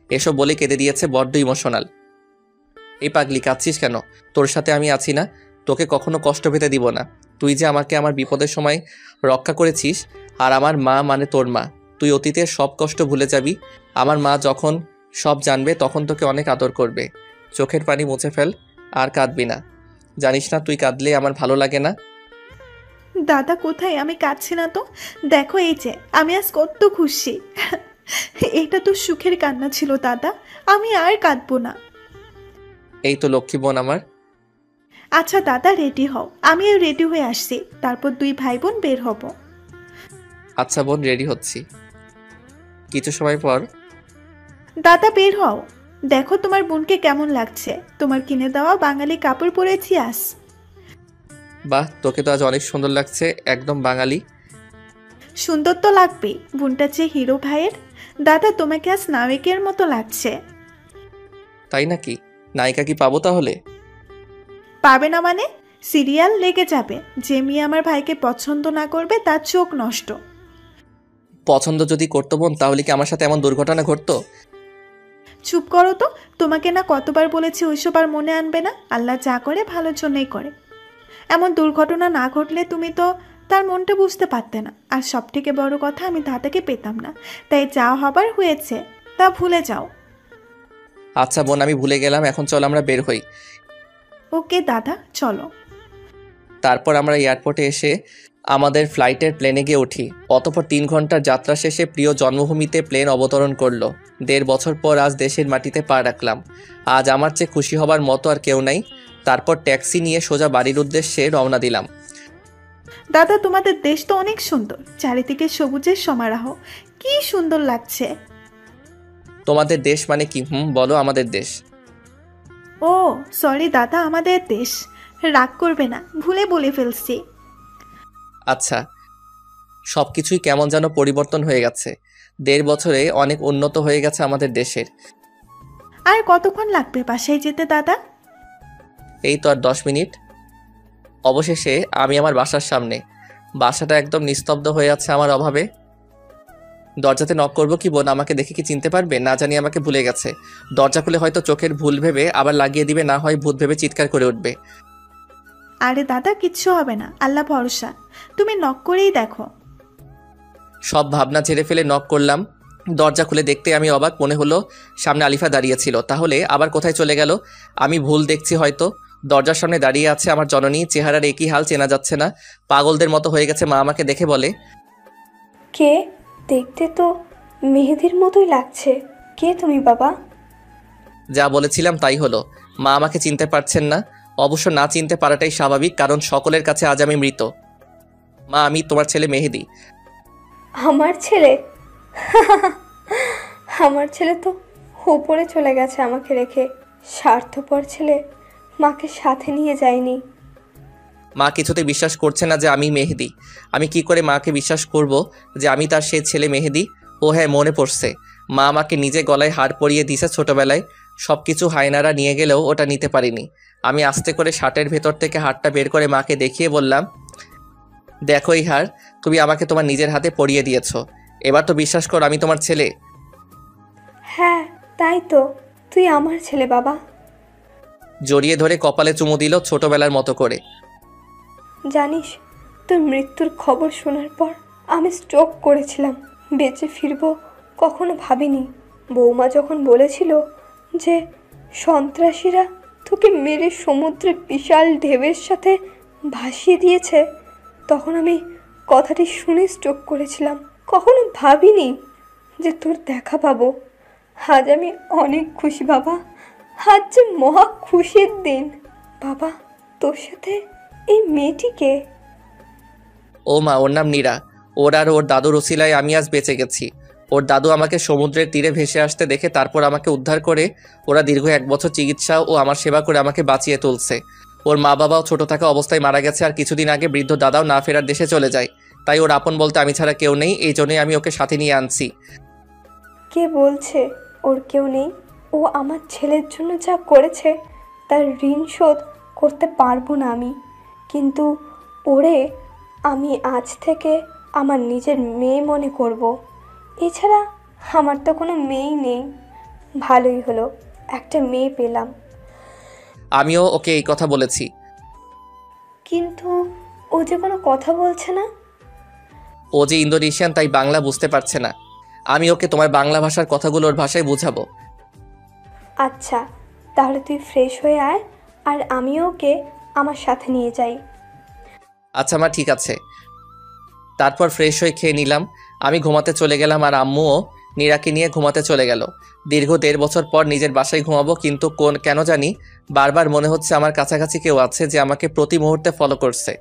এসব বলে কেঁদে দিয়েছে, বড্ড ইমোশনাল। এই পাগলি, কাঁদছিস কেন? তোর সাথে আমি আছি না, তোকে কখনো কষ্ট পেতে দিব না। তুই যে আমাকে আমার বিপদের সময় রক্ষা করেছিস, আর আমার মা মানে তোর মা। তুই অতীতের সব কষ্ট ভুলে যাবি। আমার মা যখন সব জানবে তখন তোকে অনেক আদর করবে। চোখের পানি মুছে ফেল, আর কাঁদবি না। জানিস না তুই কাঁদলে আমার ভালো লাগে না। দাদা কোথায়? আমি কাঁদছি না তো। দেখো এই যে আমি আজ কত খুশি। এটা তো সুখের কান্না ছিল দাদা, আমি আর কাঁদবো না। এই তো লক্ষ্মী বোন আমার। আচ্ছা দাদা রেডি হও, আমিও রেডি হয়ে আসছি। তারপর 2 ভাই বোন বের হব। আচ্ছা বোন, রেডি হচ্ছি। কিছু সময় পর দাদা বের হও, দেখো তোমার বোনকে কেমন লাগছে। তোমার কিনে দেওয়া বাঙালি কাপড় পরেছি আজ। বাহ, তোকে তো আজ অনেক সুন্দর লাগছে, একদম বাঙালি। সুন্দর তো লাগবেই, বোনটা যে হিরো ভাইয়ের। দাদা তোমাকে আজ নায়িকের মতো লাগছে। তাই নাকি? নায়িকা কি পাবো তাহলে? পাবে না মানে? সিরিয়াল লেগে যাবে। যে মেয়ে আমার ভাইকে পছন্দ না করবে তার চোখ নষ্ট। পছন্দ যদি করতো বোন, তাহলে কি আমার সাথে এমন দুর্ঘটনা ঘটতো? চুপ করো তো। তোমাকে না কতবার বলেছি ওইসব আর মনে আনবে না। আল্লাহ যা করে ভালোর জন্যই করে। এমন দুর্ঘটনা না ঘটলে তুমি তো তার মনটা বুঝতে পারতে না। আর সব থেকে বড় কথা, আমি দাদাকে পেতাম না। তাই যা হবার হয়েছে তা ভুলে যাও। আচ্ছা বোন, আমি ভুলে গেলাম। এখন চল আমরা বের হই। ওকে দাদা, চলো। তারপর আমরা এয়ারপোর্টে এসে আমাদের ফ্লাইটের প্লেনে গিয়ে উঠি। অতঃপর 3 ঘন্টার যাত্রা শেষে প্রিয় জন্মভূমিতে প্লেন অবতরণ করলো। 1.5 বছর পর আজ দেশের মাটিতে পা রাখলাম। আজ আমার চেয়ে খুশি হবার মতো আর কেউ নাই। তারপর ট্যাক্সি নিয়ে সোজা বাড়ির উদ্দেশ্যে রওনা দিলাম। দাদা, তোমাদের দেশ তো অনেক সুন্দর, চারিদিকে সবুজের সমারোহ, কি সুন্দর লাগছে। তোমাদের দেশ মানে কি? বলো আমাদের দেশ। ও সরি দাদা, আমাদের দেশ। রাগ করবে না, ভুলে বলে ফেলছি। আচ্ছা, সব কিছুই কেমন যেন পরিবর্তন হয়ে গেছে। 1.5 বছরে অনেক উন্নত হয়ে গেছে আমাদের দেশের। আর কতক্ষণ লাগবে বাসায় যেতে দাদা? এই তো আর 10 মিনিট। অবশেষে আমি আমার বাসার সামনে। বাসাটা একদম নিস্তব্ধ হয়ে আছে আমার অভাবে। দরজাতে নক করবো কি বোন আমাকে দেখে কি চিনতে পারবে? না জানি আমাকে ভুলে গেছে। দরজা খুলে হয়তো চোখের ভুল ভেবে আবার লাগিয়ে দিবে, না হয় ভূত ভেবে চিৎকার করে উঠবে। আরে দাদা, কিচ্ছু হবে না, আল্লাহ ভরসা। তুমি নক করেই দেখো। সব ভাবনা ঝেড়ে ফেলে নক করলাম। দরজা খুলে দেখতে আমি অবাক, মনে হলো সামনে আলিফা দাঁড়িয়েছিল। তাহলে আবার কোথায় চলে গেল? আমি ভুল দেখছি হয়তো। দরজার সামনে দাঁড়িয়ে আছে আমার জননী। চেহারার একই হাল, চেনা যাচ্ছে না। পাগলদের মতো হয়ে গেছে। মা আমাকে দেখে বলে, কে? দেখতে তো মেহেদির মতোই লাগছে। কে তুমি বাবা? যা বলেছিলাম তাই হলো। মা আমাকে চিনতে পারছেন না। অবশ্য না চিনতে পারাটাই স্বাভাবিক, কারণ সকলের কাছে আজ আমি মৃত। মা, আমি তোমার ছেলে মেহেদি। আমার ছেলে? আমার ছেলে তো ওপরে চলে গেছে আমাকে রেখে। স্বার্থপর ছেলে, মাকে সাথে নিয়ে যায়নি। মা কিছুতে বিশ্বাস করছে না যে আমি মেহেদি। আমি কি করে মাকে বিশ্বাস করব যে আমি তার সেই ছেলে মেহেদি? ও হ্যাঁ, মনে পড়ছে। মা আমাকে নিজে গলায় হার পরিয়ে দিয়েছে ছোটবেলায়। সব কিছু হায়নারা নিয়ে গেলেও ওটা নিতে পারিনি। আমি আস্তে করে শার্টের ভেতর থেকে হারটা বের করে মাকে দেখিয়ে বললাম, দেখো এই হার, তুমি আমাকে তোমার নিজের হাতে পরিয়ে দিয়েছো। এবার তো বিশ্বাস কর আমি তোমার ছেলে। হ্যাঁ তাই তো, তুই আমার ছেলে বাবা। জড়িয়ে ধরে কপালে চুমু দিল ছোটবেলার মতো করে। জানিস, তোর মৃত্যুর খবর শোনার পর আমি স্ট্রোক করেছিলাম। বেঁচে ফিরবো কখনো ভাবিনি। বৌমা যখন বলেছিল যে সন্ত্রাসীরা তোকে মেরে সমুদ্রে বিশাল ঢেউয়ের সাথে ভাসিয়ে দিয়েছে, তখন আমি কথাটি শুনে স্ট্রোক করেছিলাম। কখনো ভাবিনি যে তোর দেখা পাবো। আজ আমি অনেক খুশি বাবা। আজ যে মহা খুশির দিন। বাবা, তোর সাথে এই মেয়েটিকে? ও মা, ওর নাম নীরা। ওর আর ওর দাদুর ওসিলায় আমি আজ বেঁচে গেছি। ওর দাদু আমাকে সমুদ্রের তীরে ভেসে আসতে দেখে তারপর আমাকে উদ্ধার করে ওরা দীর্ঘ 1 বছর চিকিৎসা ও আমার সেবা করে আমাকে বাঁচিয়ে তুলছে। ওর মা বাবাও ছোট থাকা অবস্থায় মারা গেছে, আর কিছুদিন আগে বৃদ্ধ দাদাও না ফেরার দেশে চলে যায়। তাই ওর আপন বলতে আমি ছাড়া কেউ নেই। এই জন্যই আমি ওকে সাথে নিয়ে আনছি। কে বলছে ওর কেউ নেই? ও আমার ছেলের জন্য যা করেছে তার ঋণ শোধ করতে পারবো না আমি। কিন্তু ওরে আমি আজ থেকে আমার নিজের মেয়ে মনে করব। এছাড়া আমার তো কোনো মেয়েই নেই। ভালোই হলো, একটা মেয়ে পেলাম। আমিও ওকে এই কথা বলেছি। কিন্তু ও যে কোনো কথা বলছে না। ও যে ইন্দোনেশিয়ান, তাই বাংলা বুঝতে পারছে না। আমি ওকে তোমার বাংলা ভাষার কথাগুলো ওর ভাষায় বুঝাবো। আচ্ছা, তাহলে তুই ফ্রেশ হয়ে আয়, আর আমিও ওকে আমার সাথে নিয়ে যাই। আচ্ছা মা, ঠিক আছে। তারপর ফ্রেশ হয়ে খেয়ে নিলাম। আমি ঘুমাতে চলে গেলাম, আর আম্মুও নীরাকে নিয়ে ঘুমাতে চলে গেল। দীর্ঘ 1.5 বছর পর নিজের বাসায় ঘুমাবো, কিন্তু কেন জানি বারবার মনে হচ্ছে আমার কাছাকাছি কেউ আছে যে আমাকে প্রতি মুহূর্তে ফলো করছে।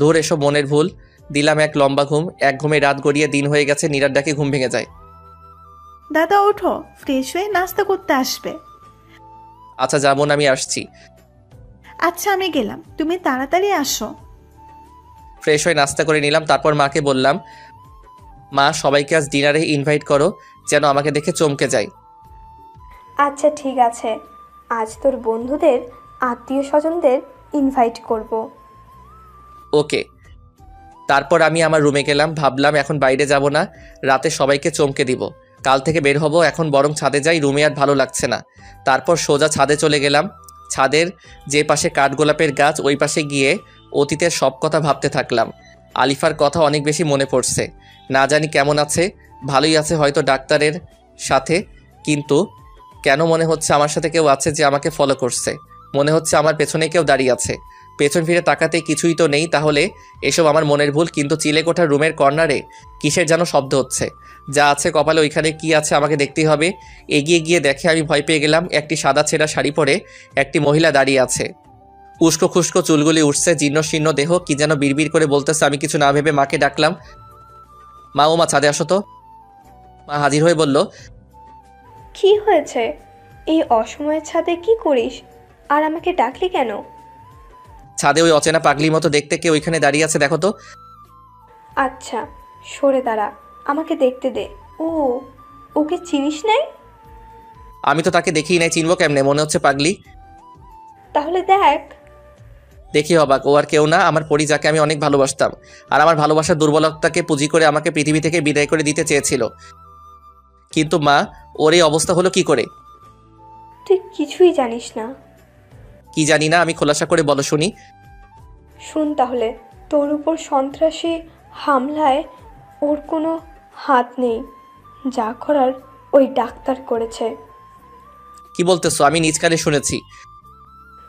দূর এসব মনের ভুল। দিলাম এক লম্বা ঘুম। এক ঘুমে রাত গড়িয়ে দিন হয়ে গেছে। নীরার ডাকে ঘুম ভেঙে যায়। দাদা ওঠো, ফ্রেশ হয়ে নাস্তা করতে আসবে। আচ্ছা যাবো না, আমি আসছি। আচ্ছা আমি গেলাম, তুমি তাড়াতাড়ি আসো। ফ্রেশ হয়ে নাস্তা করে নিলাম। তারপর মাকে বললাম, মা সবাইকে আজ ডিনারে ইনভাইট করো, যেন আমাকে দেখে চমকে যায়। আচ্ছা ঠিক আছে, আজ তোর বন্ধুদের আত্মীয় স্বজনদের ইনভাইট করব। ওকে। তারপর আমি আমার রুমে গেলাম। ভাবলাম এখন বাইরে যাব না, রাতে সবাইকে চমকে দিব। কাল থেকে বের হব। এখন বরং ছাদে যাই, রুমে আর ভালো লাগছে না। তারপর সোজা ছাদে চলে গেলাম। ছাদের যে পাশে কাঠগোলাপের গাছ, ওই পাশে গিয়ে অতীতের সব কথা ভাবতে থাকলাম। আলিফার কথা অনেক বেশি মনে পড়ছে। না জানি কেমন আছে, ভালোই আছে হয়তো ডাক্তারের সাথে। কিন্তু কেন মনে হচ্ছে আমার সাথে কেউ আছে যে আমাকে ফলো করছে। মনে হচ্ছে আমার পেছনে কেউ দাঁড়িয়ে আছে। পেছন ফিরে তাকাতে কিছুই তো নেই, তাহলে এসব আমার মনের ভুল। কিন্তু চিলেকোঠার রুমের কর্নারে কিসের যেন শব্দ হচ্ছে। যা আছে কপালে ওইখানে কি আছে আমাকে দেখতেই হবে। এগিয়ে গিয়ে দেখে আমি ভয় পেয়ে গেলাম। একটি সাদা ছেঁড়া শাড়ি পরে একটি মহিলা দাঁড়িয়ে আছে। উস্কো খুস্কো চুলগুলি উঠছে, জীর্ণ শীর্ণ দেহ, কি যেন বিড়বিড় করে বলতেছে। আমি কিছু না ভেবে মাকে ডাকলাম, মা ও মা ছাদে আসো তো। মা হাজির হয়ে বলল, কি হয়েছে? এই অসময়ের ছাদে কি করিস? আর আমাকে ডাকলি কেন? ছাদে ওই অচেনা পাগলির মতো দেখতে কে ওইখানে দাঁড়িয়ে আছে দেখো তো। আচ্ছা সরে দাঁড়া, আমাকে দেখতে দে। ও, ওকে চিনিস নাই? আমি তো তাকে দেখিই নাই, চিনবো কেমনে? মনে হচ্ছে পাগলি। তাহলে দেখ। দেখি অবাক, ও আর কেউ না, আমার পরি, যাকে আমি অনেক ভালোবাসতাম। আর আমার ভালোবাসার দুর্বলতাকে পুঁজি করে আমাকে পৃথিবী থেকে বিদায় করে দিতে চেয়েছিল। কিন্তু মা, ওর এই অবস্থা হলো কি করে? তুই কিছুই জানিস না। কি জানি না, আমি খোলাসা করে বলো শুনি। শুন তাহলে, তোর উপর সন্ত্রাসী হামলায় ওর কোনো হাত নেই। যা করার ওই ডাক্তার করেছে। কি বলতেছো? আমি নিজ কানে শুনেছি।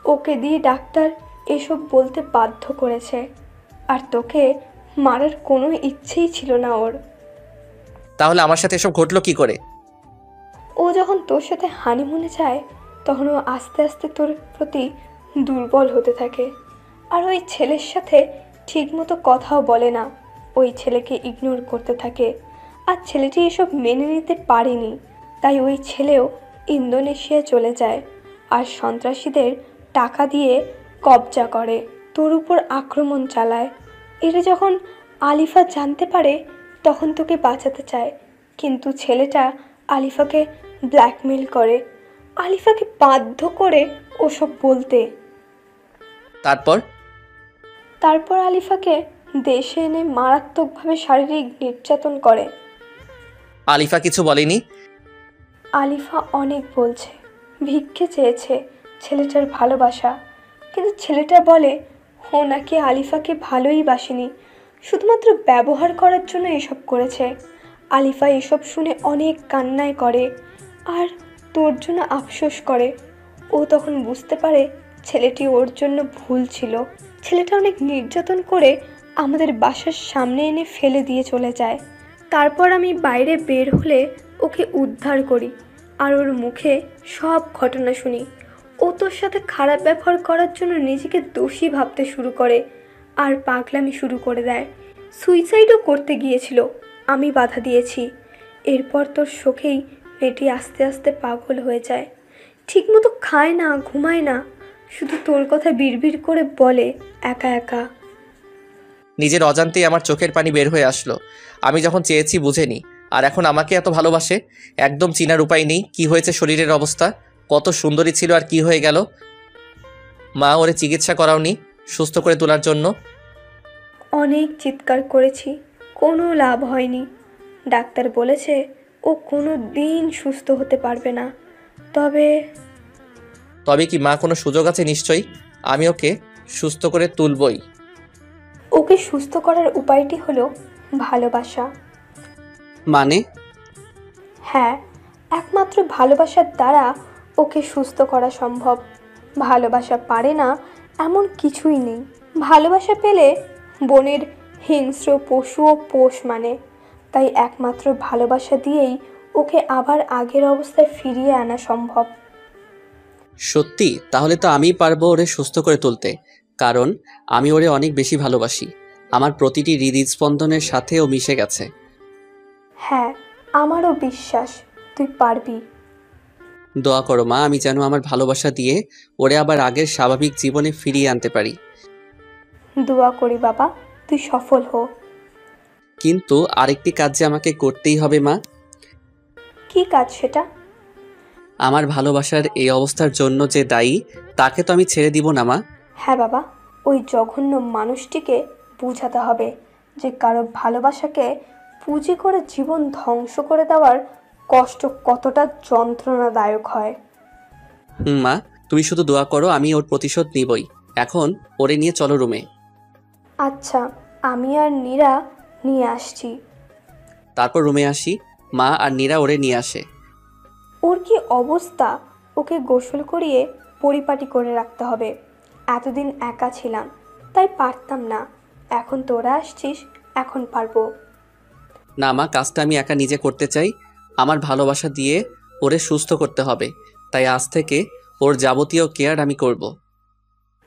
ওকে দিয়ে ডাক্তার এসব বলতে বাধ্য করেছে। আর তোকে মারার কোনো ইচ্ছেই ছিল না ওর। তাহলে আমার সাথে এসব ঘটলো কি করে? ও যখন তোর সাথে হানিমুনে যায়, তখন ও আস্তে আস্তে তোর প্রতি দুর্বল হতে থাকে। আর ওই ছেলের সাথে ঠিকমতো কথাও বলে না, ওই ছেলেকে ইগনোর করতে থাকে। আর ছেলেটি এসব মেনে নিতে পারেনি, তাই ওই ছেলেও ইন্দোনেশিয়া চলে যায় আর সন্ত্রাসীদের টাকা দিয়ে কবজা করে, তোর উপর আক্রমণ চালায়। এটা যখন আলিফা জানতে পারে, তখন তোকে বাঁচাতে চায়। কিন্তু ছেলেটা আলিফাকে ব্ল্যাকমেল করে, আলিফাকে বাধ্য করে ওসব বলতে। তারপর আলিফাকে দেশে এনে মারাত্মকভাবে শারীরিক নির্যাতন করে। আলিফা কিছু বলেনি? আলিফা অনেক বলছে, ভিক্ষে চেয়েছে ছেলেটার ভালোবাসা। কিন্তু ছেলেটা বলে ও নাকি আলিফাকে ভালোই বাসেনি, শুধুমাত্র ব্যবহার করার জন্য এসব করেছে। আলিফা এসব শুনে অনেক কান্নায় করে আর তোর জন্য আফসোস করে। ও তখন বুঝতে পারে ছেলেটি ওর জন্য ভুল ছিল। ছেলেটা অনেক নির্যাতন করে আমাদের বাসার সামনে এনে ফেলে দিয়ে চলে যায়। তারপর আমি বাইরে বের হলে ওকে উদ্ধার করি আর ওর মুখে সব ঘটনা শুনি। ও তোর সাথে খারাপ ব্যবহার করার জন্য নিজেকে দোষী ভাবতে শুরু করে আর পাগলামি শুরু করে দেয়। সুইসাইডও করতে গিয়েছিল, আমি বাধা দিয়েছি। এরপর তোর শোকেই মেয়েটি আস্তে আস্তে পাগল হয়ে যায়। ঠিকমতো খায় না, ঘুমায় না, শুধু তোর কথা বিড়বিড় করে বলে একা একা। নিজের অজান্তেই আমার চোখের পানি বের হয়ে আসলো। আমি যখন চেয়েছি বুঝেনি, আর এখন আমাকে এত ভালোবাসে। একদম চিনার উপায় নেই কি হয়েছে শরীরের অবস্থা, কত সুন্দরী ছিল আর কি হয়ে গেল। মা, ওরে চিকিৎসা করাওনি সুস্থ করে তোলার জন্য? অনেক চিৎকার করেছি, কোনো লাভ হয়নি। ডাক্তার বলেছে ও কোনো দিন সুস্থ হতে পারবে না। তবে কি মা, কোনো সুযোগ আছে নিশ্চয়ই? আমি ওকে সুস্থ করে তুলবই। ওকে সুস্থ করার উপায়টি হলো ভালোবাসা। মানে? হ্যাঁ, একমাত্র ভালোবাসার দ্বারা ওকে সুস্থ করা সম্ভব। ভালোবাসা পারে না এমন কিছুই নেই। ভালোবাসা পেলে বনের হিংস্র পশুও পোষ মানে। তাই একমাত্র ভালোবাসা দিয়েই ওকে আবার আগের অবস্থায় ফিরিয়ে আনা সম্ভব। সত্যি? তাহলে তো আমিই পারবো ওরে সুস্থ করে তুলতে, কারণ আমি ওরে অনেক বেশি ভালোবাসি। আমার প্রতিটি হৃদস্পন্দনের সাথে ও মিশে গেছে। হ্যাঁ, আমারও বিশ্বাস তুই পারবি। দোয়া করো মা, আমি যেন আমার ভালোবাসা দিয়ে ওরে আবার আগের স্বাভাবিক জীবনে ফিরিয়ে আনতে পারি। দোয়া করি বাবা, তুই সফল হো। কিন্তু আরেকটি কাজ যে আমাকে করতেই হবে মা। কি কাজ সেটা? আমার ভালোবাসার এই অবস্থার জন্য যে দায়ী, তাকে তো আমি ছেড়ে দিব না মা। হ্যাঁ বাবা, ওই জঘন্য মানুষটিকে বোঝাতে হবে যে কারো ভালোবাসাকে পুঁজি করে জীবন ধ্বংস করে দেওয়ার কষ্ট কতটা যন্ত্রণাদায়ক হয়। মা, তুমি শুধু দোয়া করো, আমি ওর প্রতিশোধ নিবই। এখন ওরে নিয়ে চলো রুমে। আচ্ছা, আমি আর নীরা নিয়ে আসছি। তারপর রুমে আসি, মা আর নীরা ওরে নিয়ে আসে। ওর কি অবস্থা, ওকে গোসল করিয়ে পরিপাটি করে রাখতে হবে। এতদিন একা ছিলাম, তাই পারতাম না। এখন তোরা আসছিস, এখন পারবো। না মা, কাজটা আমি একা নিজে করতে চাই। আমার ভালোবাসা দিয়ে ওরে সুস্থ করতে হবে, তাই আজ থেকে ওর যাবতীয় কেয়ার আমি করব।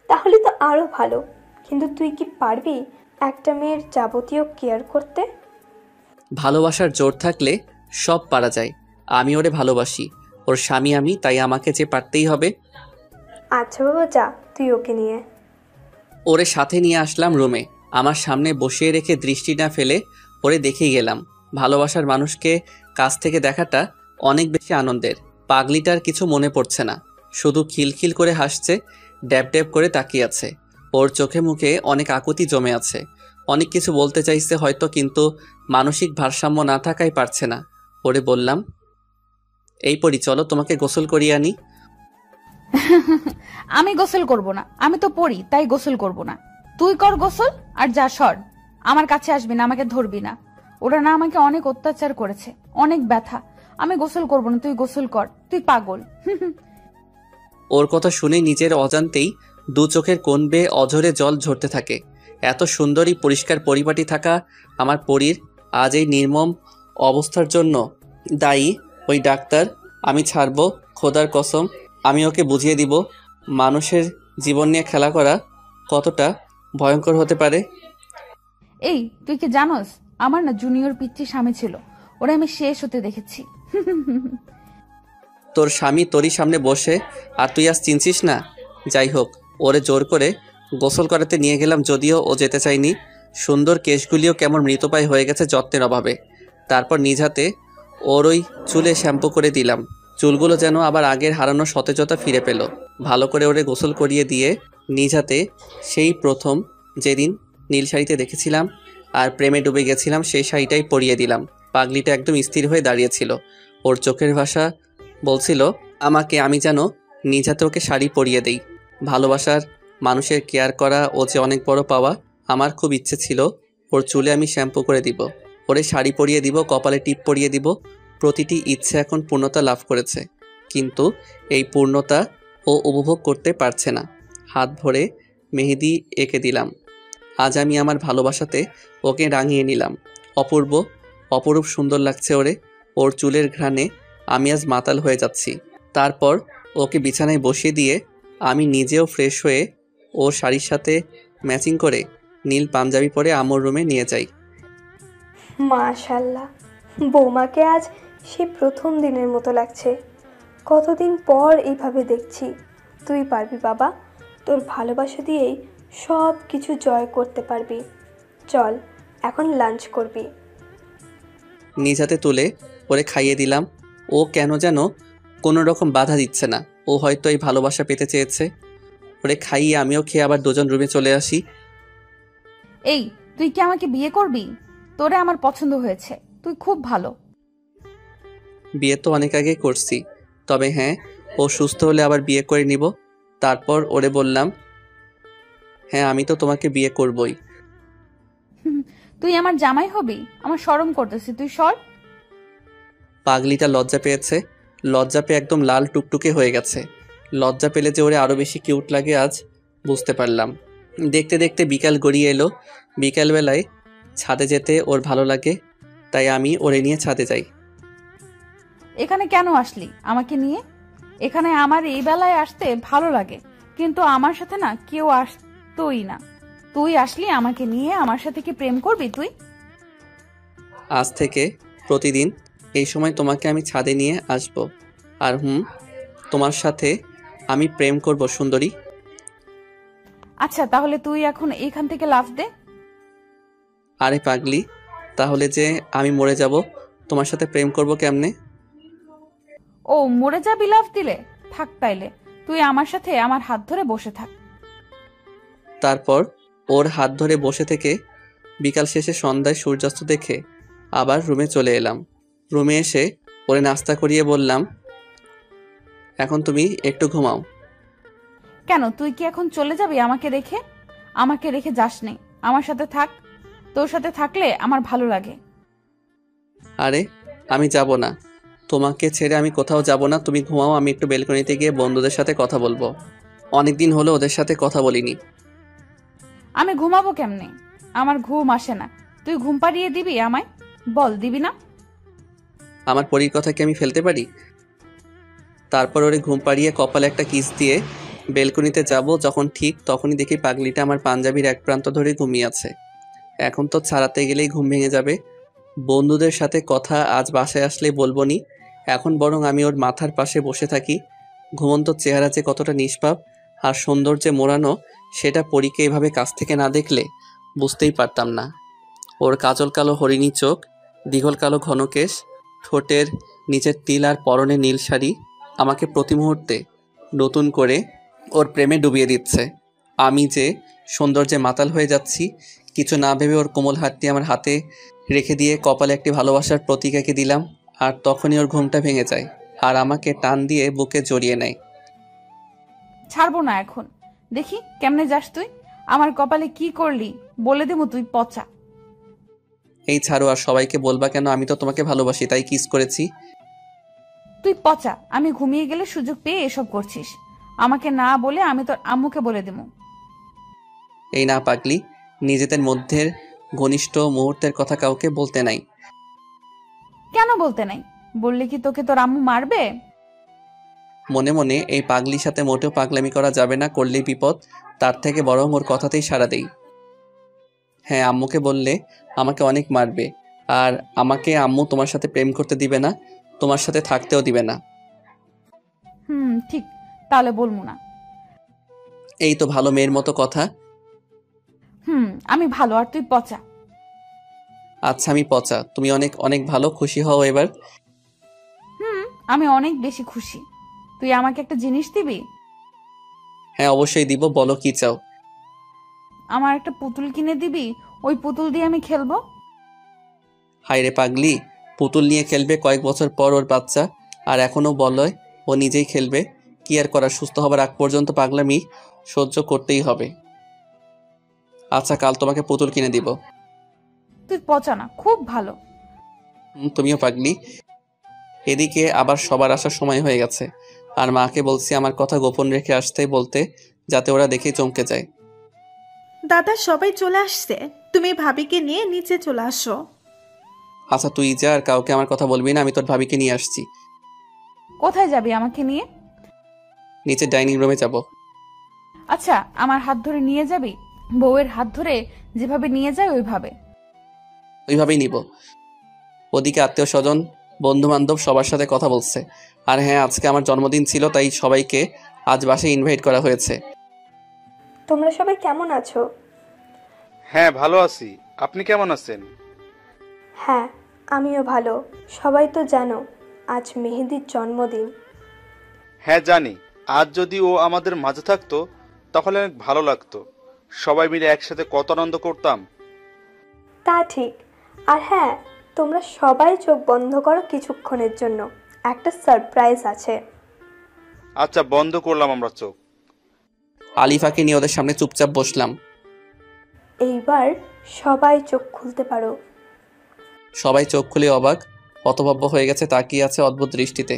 তাহলে তো আরও ভালো, কিন্তু তুই কি পারবি একটা মেয়ের যাবতীয় কেয়ার করতে? ভালোবাসার জোর থাকলে সব পারা যায়। আমি ওরে ভালোবাসি, ওর স্বামী আমি, তাই আমাকে যে পারতেই হবে। আচ্ছা বাবা, যা তুই ওকে নিয়ে। ওরে সাথে নিয়ে আসলাম রুমে। আমার সামনে বসিয়ে রেখে দৃষ্টি না ফেলে ওরে দেখেই গেলাম। ভালোবাসার মানুষকে কাছ থেকে দেখাটা অনেক বেশি আনন্দের। পাগলিটার কিছু মনে পড়ছে না, শুধু খিলখিল করে হাসছে, ড্যাব ড্যাব করে তাকিয়ে আছে। ওর চোখে মুখে অনেক আকুতি জমে আছে। অনেক কিছু বলতে চাইছে হয়তো, কিন্তু মানসিক ভারসাম্য না থাকায় পারছে না। ওরে বললাম, এই পরি চলো তোমাকে গোসল করিয়ে আনি। আমি গোসল করব না, আমি তো পড়ি, তাই গোসল করব না। তুই কর গোসল, আর যা সর, আমার কাছে আসবি না, আমাকে ধরবি না। ওরা না আমাকে অনেক অত্যাচার করেছে, অনেক ব্যথা। আমি গোসল করব না, তুই গোসল কর, তুই পাগল। ওর কথা শুনে নিজের অজান্তেই দু চোখের কোণ বেয়ে অঝরে জল ঝরতে থাকে। এত সুন্দরী পরিষ্কার পরিপাটি থাকা আমার পরীর আজ এই নির্মম অবস্থার জন্য দায়ী ওই ডাক্তার। আমি ছাড়বো, খোদার কসম। আমি ওকে বুঝিয়ে দিব মানুষের জীবন নিয়ে খেলা করা কতটা ভয়ঙ্কর হতে পারে। এই তুই কি জানোস, আমার না জুনিয়র পিচ্চি স্বামী ছিল, ওরা আমি শেষ হতে দেখেছি। তোর স্বামী তোরই সামনে বসে আর তুই আজ চিনছিস না? যাই হোক, ওরে জোর করে গোসল করাতে নিয়ে গেলাম, যদিও ও যেতে চায়নি। সুন্দর কেশগুলিও কেমন মৃতপ্রায় হয়ে গেছে যত্নের অভাবে। তারপর নিজ হাতে ওর ওই চুলে শ্যাম্পু করে দিলাম। চুলগুলো যেন আবার আগের হারানো সতেজতা ফিরে পেল। ভালো করে ওরে গোসল করিয়ে দিয়ে নিজ হাতে সেই প্রথম যেদিন নীল শাড়িতে দেখেছিলাম আর প্রেমে ডুবে গেছিলাম সেই শাড়িটাই পরিয়ে দিলাম। পাগলিটা একদম স্থির হয়ে দাঁড়িয়েছিল। ওর চোখের ভাষা বলছিল আমাকে আমি যেন নিজ হাতে ওকে শাড়ি পরিয়ে দেই। ভালোবাসার মানুষের কেয়ার করা ও যে অনেক বড় পাওয়া। আমার খুব ইচ্ছে ছিল ওর চুলে আমি শ্যাম্পু করে দিব, ওরে শাড়ি পরিয়ে দিব, কপালে টিপ পরিয়ে দিব। প্রতিটি ইচ্ছে এখন পূর্ণতা লাভ করেছে, কিন্তু এই পূর্ণতা ও উপভোগ করতে পারছে না। হাত ভরে মেহেদি এঁকে দিলাম। আজ আমি আমার ভালোবাসাতে ওকে রাঙিয়ে নিলাম। অপরূপ সুন্দর লাগছে ওরে। ওর চুলের ঘ্রাণে আমি আজ মাতাল হয়ে যাচ্ছি। তারপর ওকে বিছানায় বসিয়ে দিয়ে আমি নিজেও ফ্রেশ হয়ে ওর শাড়ির সাথে ম্যাচিং করে নীল পাঞ্জাবি পরে আমর রুমে নিয়ে যাই। মাশাল্লাহ, বৌমাকে আজ সে প্রথম দিনের মতো লাগছে। কতদিন পর এইভাবে দেখছি। তুই পারবি বাবা, তোর ভালোবাসা দিয়েই সব কিছু জয় করতে পারবি। চল এখন লাঞ্চ করবি। নিজ হাতে তুলে ওরে খাইয়ে দিলাম। ও কেন যেন কোনো রকম বাধা দিচ্ছে না। ও হয়তো এই ভালোবাসা পেতে চেয়েছে। ওরে খাইয়ে আমিও খেয়ে আবার দুজন রুমে চলে আসি। এই তুই কি আমাকে বিয়ে করবি? তোরে আমার পছন্দ হয়েছে, তুই খুব ভালো। বিয়ে তো অনেক আগে করছি, তবে হ্যাঁ, ও সুস্থ হলে আবার বিয়ে করে নিব। তারপর ওরে বললাম, হ্যাঁ আমি তো তোমাকে বিয়ে করবই। তুই আমার জামাই হবি? আমার শরম করতেছি, তুই সর। পাগলিটা লজ্জা পেয়েছে। লজ্জা পেয়ে একদম লাল টুকটুকে হয়ে গেছে। লজ্জা পেলে যে ওরে আরও বেশি কিউট লাগে আজ বুঝতে পারলাম। দেখতে দেখতে বিকাল গড়িয়ে এলো। বিকালবেলায় ছাদে যেতে ওর ভালো লাগে, তাই আমি ওরে নিয়ে ছাদে যাই। এখানে কেন আসলি আমাকে নিয়ে? এখানে আমার এই বেলায় আসতে ভালো লাগে, কিন্তু আমার সাথে না কেউ আসতোই না। তুই আসলি আমাকে নিয়ে, আমার সাথে কি প্রেম করবি তুই? আজ থেকে প্রতিদিন এই সময় তোমাকে আমি ছাদে নিয়ে আসব, আর তোমার সাথে আমি প্রেম করব সুন্দরী। আচ্ছা তাহলে তুই এখন এইখান থেকে লাফ দে। আরে পাগলি, তাহলে যে আমি মরে যাব, তোমার সাথে প্রেম করব কেমনে? ও মরে যাবি লাফ দিলে? থাক তাইলে তুই আমার সাথে আমার হাত ধরে বসে থাক। তারপর ওর হাত ধরে বসে থেকে বিকাল শেষে সন্ধ্যায় সূর্যাস্ত দেখে আবার রুমে চলে এলাম। রুমে এসে ওরে নাস্তা করিয়ে বললাম, এখন তুমি একটু ঘুমাও। কেন, তুই কি এখন চলে যাবি আমাকে রেখে? আমাকে রেখে যাস নে, আমার সাথে থাক। তোর সাথে থাকলে আমার ভালো লাগে। আরে আমি যাব না, তোমাকে ছেড়ে আমি কোথাও যাব না। তুমি ঘুমাও, আমি একটু বেলকনিতে গিয়ে বন্ধুদের সাথে কথা বলবো। অনেকদিন হলো ওদের সাথে কথা বলিনি। আমি ঘুমাবো কেমনে? আমার ঘুম আসে না। তুই ঘুম পাড়িয়ে দিবি আমায়? বল, দিবি না? আমার পরীর কথা কি আমি ফেলতে পারি? তারপর ওরে ঘুম পাড়িয়ে কপালে একটা কিস দিয়ে বেলকনিতে যাব, যখন ঠিক তখনই দেখি পাগলিটা আমার পাঞ্জাবির এক প্রান্ত ধরে ঘুমিয়ে আছে। এখন তো ছাড়াতে গেলেই ঘুম ভেঙে যাবে। বন্ধুদের সাথে কথা আজ বাসায় আসলে বলবো নি, এখন বরং আমি ওর মাথার পাশে বসে থাকি। ঘুমন্ত চেহারা যে কতটা নিষ্পাপ আর সৌন্দর্যে মোড়ানো সেটা পরীকে এভাবে কাছ থেকে না দেখলে বুঝতেই পারতাম না। ওর কাজল কালো হরিণী চোখ, দীঘল কালো ঘন কেশ, ঠোঁটের নিচের তিল আর পরনে নীল শাড়ি আমাকে প্রতি মুহূর্তে নতুন করে ওর প্রেমে ডুবিয়ে দিচ্ছে। আমি যে সৌন্দর্যে মাতাল হয়ে যাচ্ছি, কিছু না ভেবে ওর কোমল হাতটি আমার হাতে রেখে দিয়ে কপালে একটি ভালোবাসার প্রতীক এঁকে দিলাম। আর তখনই ওর ঘুমটা ভেঙে যায় আর আমাকে টান দিয়ে বুকে জড়িয়ে নেয়। ছাড়বো না এখন। দেখি কেমনে যাস তুই। আমার কপালে কি করলি বলে দেবো তুই পচা। এই ছাড়ো, আর সবাইকে বলবা কেন? আমি তো তোমাকে ভালোবাসি তাই কিস করেছি। তুই পচা। আমি ঘুমিয়ে গেলে সুযোগ পেয়ে এসব করছিস। আমাকে না বলে আমি তোর আম্মুকে বলে দেবো। এই না পাগলি, নিজেদের মধ্যের ঘনিষ্ঠ মুহূর্তের কথা কাউকে বলতে নাই। কেন বলতে নাই? বললে কি তোকে তোর আম্মু মারবে? মনে মনে এই পাগলির সাথে মোটেও পাগলামি করা যাবে না, করলেই বিপদ। তার থেকে বরং ওর কথাতেই সাড়া দেই। হ্যাঁ, আম্মুকে বললে আমাকে অনেক মারবে, আর আমাকে আম্মু তোমার সাথে প্রেম করতে দিবে না, তোমার সাথে থাকতেও দিবে না। ঠিক, তাহলে বলবো না। এই তো ভালো মেয়ের মতো কথা। আমি ভালো আর তুই পচা। আচ্ছা আমি পচা, তুমি অনেক অনেক ভালো, খুশি হও এবার। আমি অনেক বেশি খুশি। তুই আমাকে একটা জিনিস দিবি? হ্যাঁ অবশ্যই দিব, বলো কি চাও। আমার একটা পুতুল কিনে দিবি? ওই পুতুল দিয়ে আমি খেলবো। হায় রে পাগলি, পুতুল নিয়ে খেলবে কয়েক বছর পর ওর বাচ্চা, আর এখনো বলয় ও নিজেই খেলবে। কি আর করার, সুস্থ হবার আগ পর্যন্ত পাগলামি সহ্য করতেই হবে। আচ্ছা কাল তোমাকে পুতুল কিনে দিব। তুই পচা না, খুব ভালো। তুমিও পাগলি। এদিকে আবার সবার আসার সময় হয়ে গেছে, আর মাকে বলছি আমার কথা গোপন রেখে আসতে বলতে, যাতে ওরা দেখে চমকে যায়। দাদা সবাই চলে আসছে, তুমি ভাবিকে নিয়ে নিচে চলে আসো। আচ্ছা তুই যা, আর কাউকে আমার কথা বলবি না, আমি তোর ভাবিকে নিয়ে আসছি। কোথায় যাবি আমাকে নিয়ে? নিচে ডাইনিং রুমে যাব। আচ্ছা, আমার হাত ধরে নিয়ে যাবি? বউয়ের হাত ধরে যেভাবে নিয়ে যায় ওইভাবে? ওইভাবেই নিব। ওদিকে আত্মীয় স্বজন, বন্ধু বান্ধব সবার সাথে কথা বলছে। আর হ্যাঁ, আজকে আমার জন্মদিন ছিল, তাই সবাইকে আজ বাসায় ইনভাইট করা হয়েছে। তোমরা সবাই কেমন আছো? হ্যাঁ ভালো আছি, আপনি কেমন আছেন? হ্যাঁ, আমিও ভালো। সবাই তো জানো আজ মেহেদির জন্মদিন। হ্যাঁ জানি, আজ যদি ও আমাদের মাঝে থাকতো তাহলে অনেক ভালো লাগতো। সবাই মিলে একসাথে কত আনন্দ করতাম। তা ঠিক। আর হ্যাঁ, তোমরা সবাই চোখ বন্ধ করো কিছুক্ষণের জন্য, একটা সারপ্রাইজ আছে। আচ্ছা বন্ধ করলাম আমরা চোখ। আলিফাকে নিয়ে ওদের সামনে চুপচাপ বসলাম। এইবার সবাই চোখ খুলতে পারো। সবাই চোখ খুলে অবাক হতভম্ব হয়ে গেছে, তাকিয়ে আছে অদ্ভুত দৃষ্টিতে।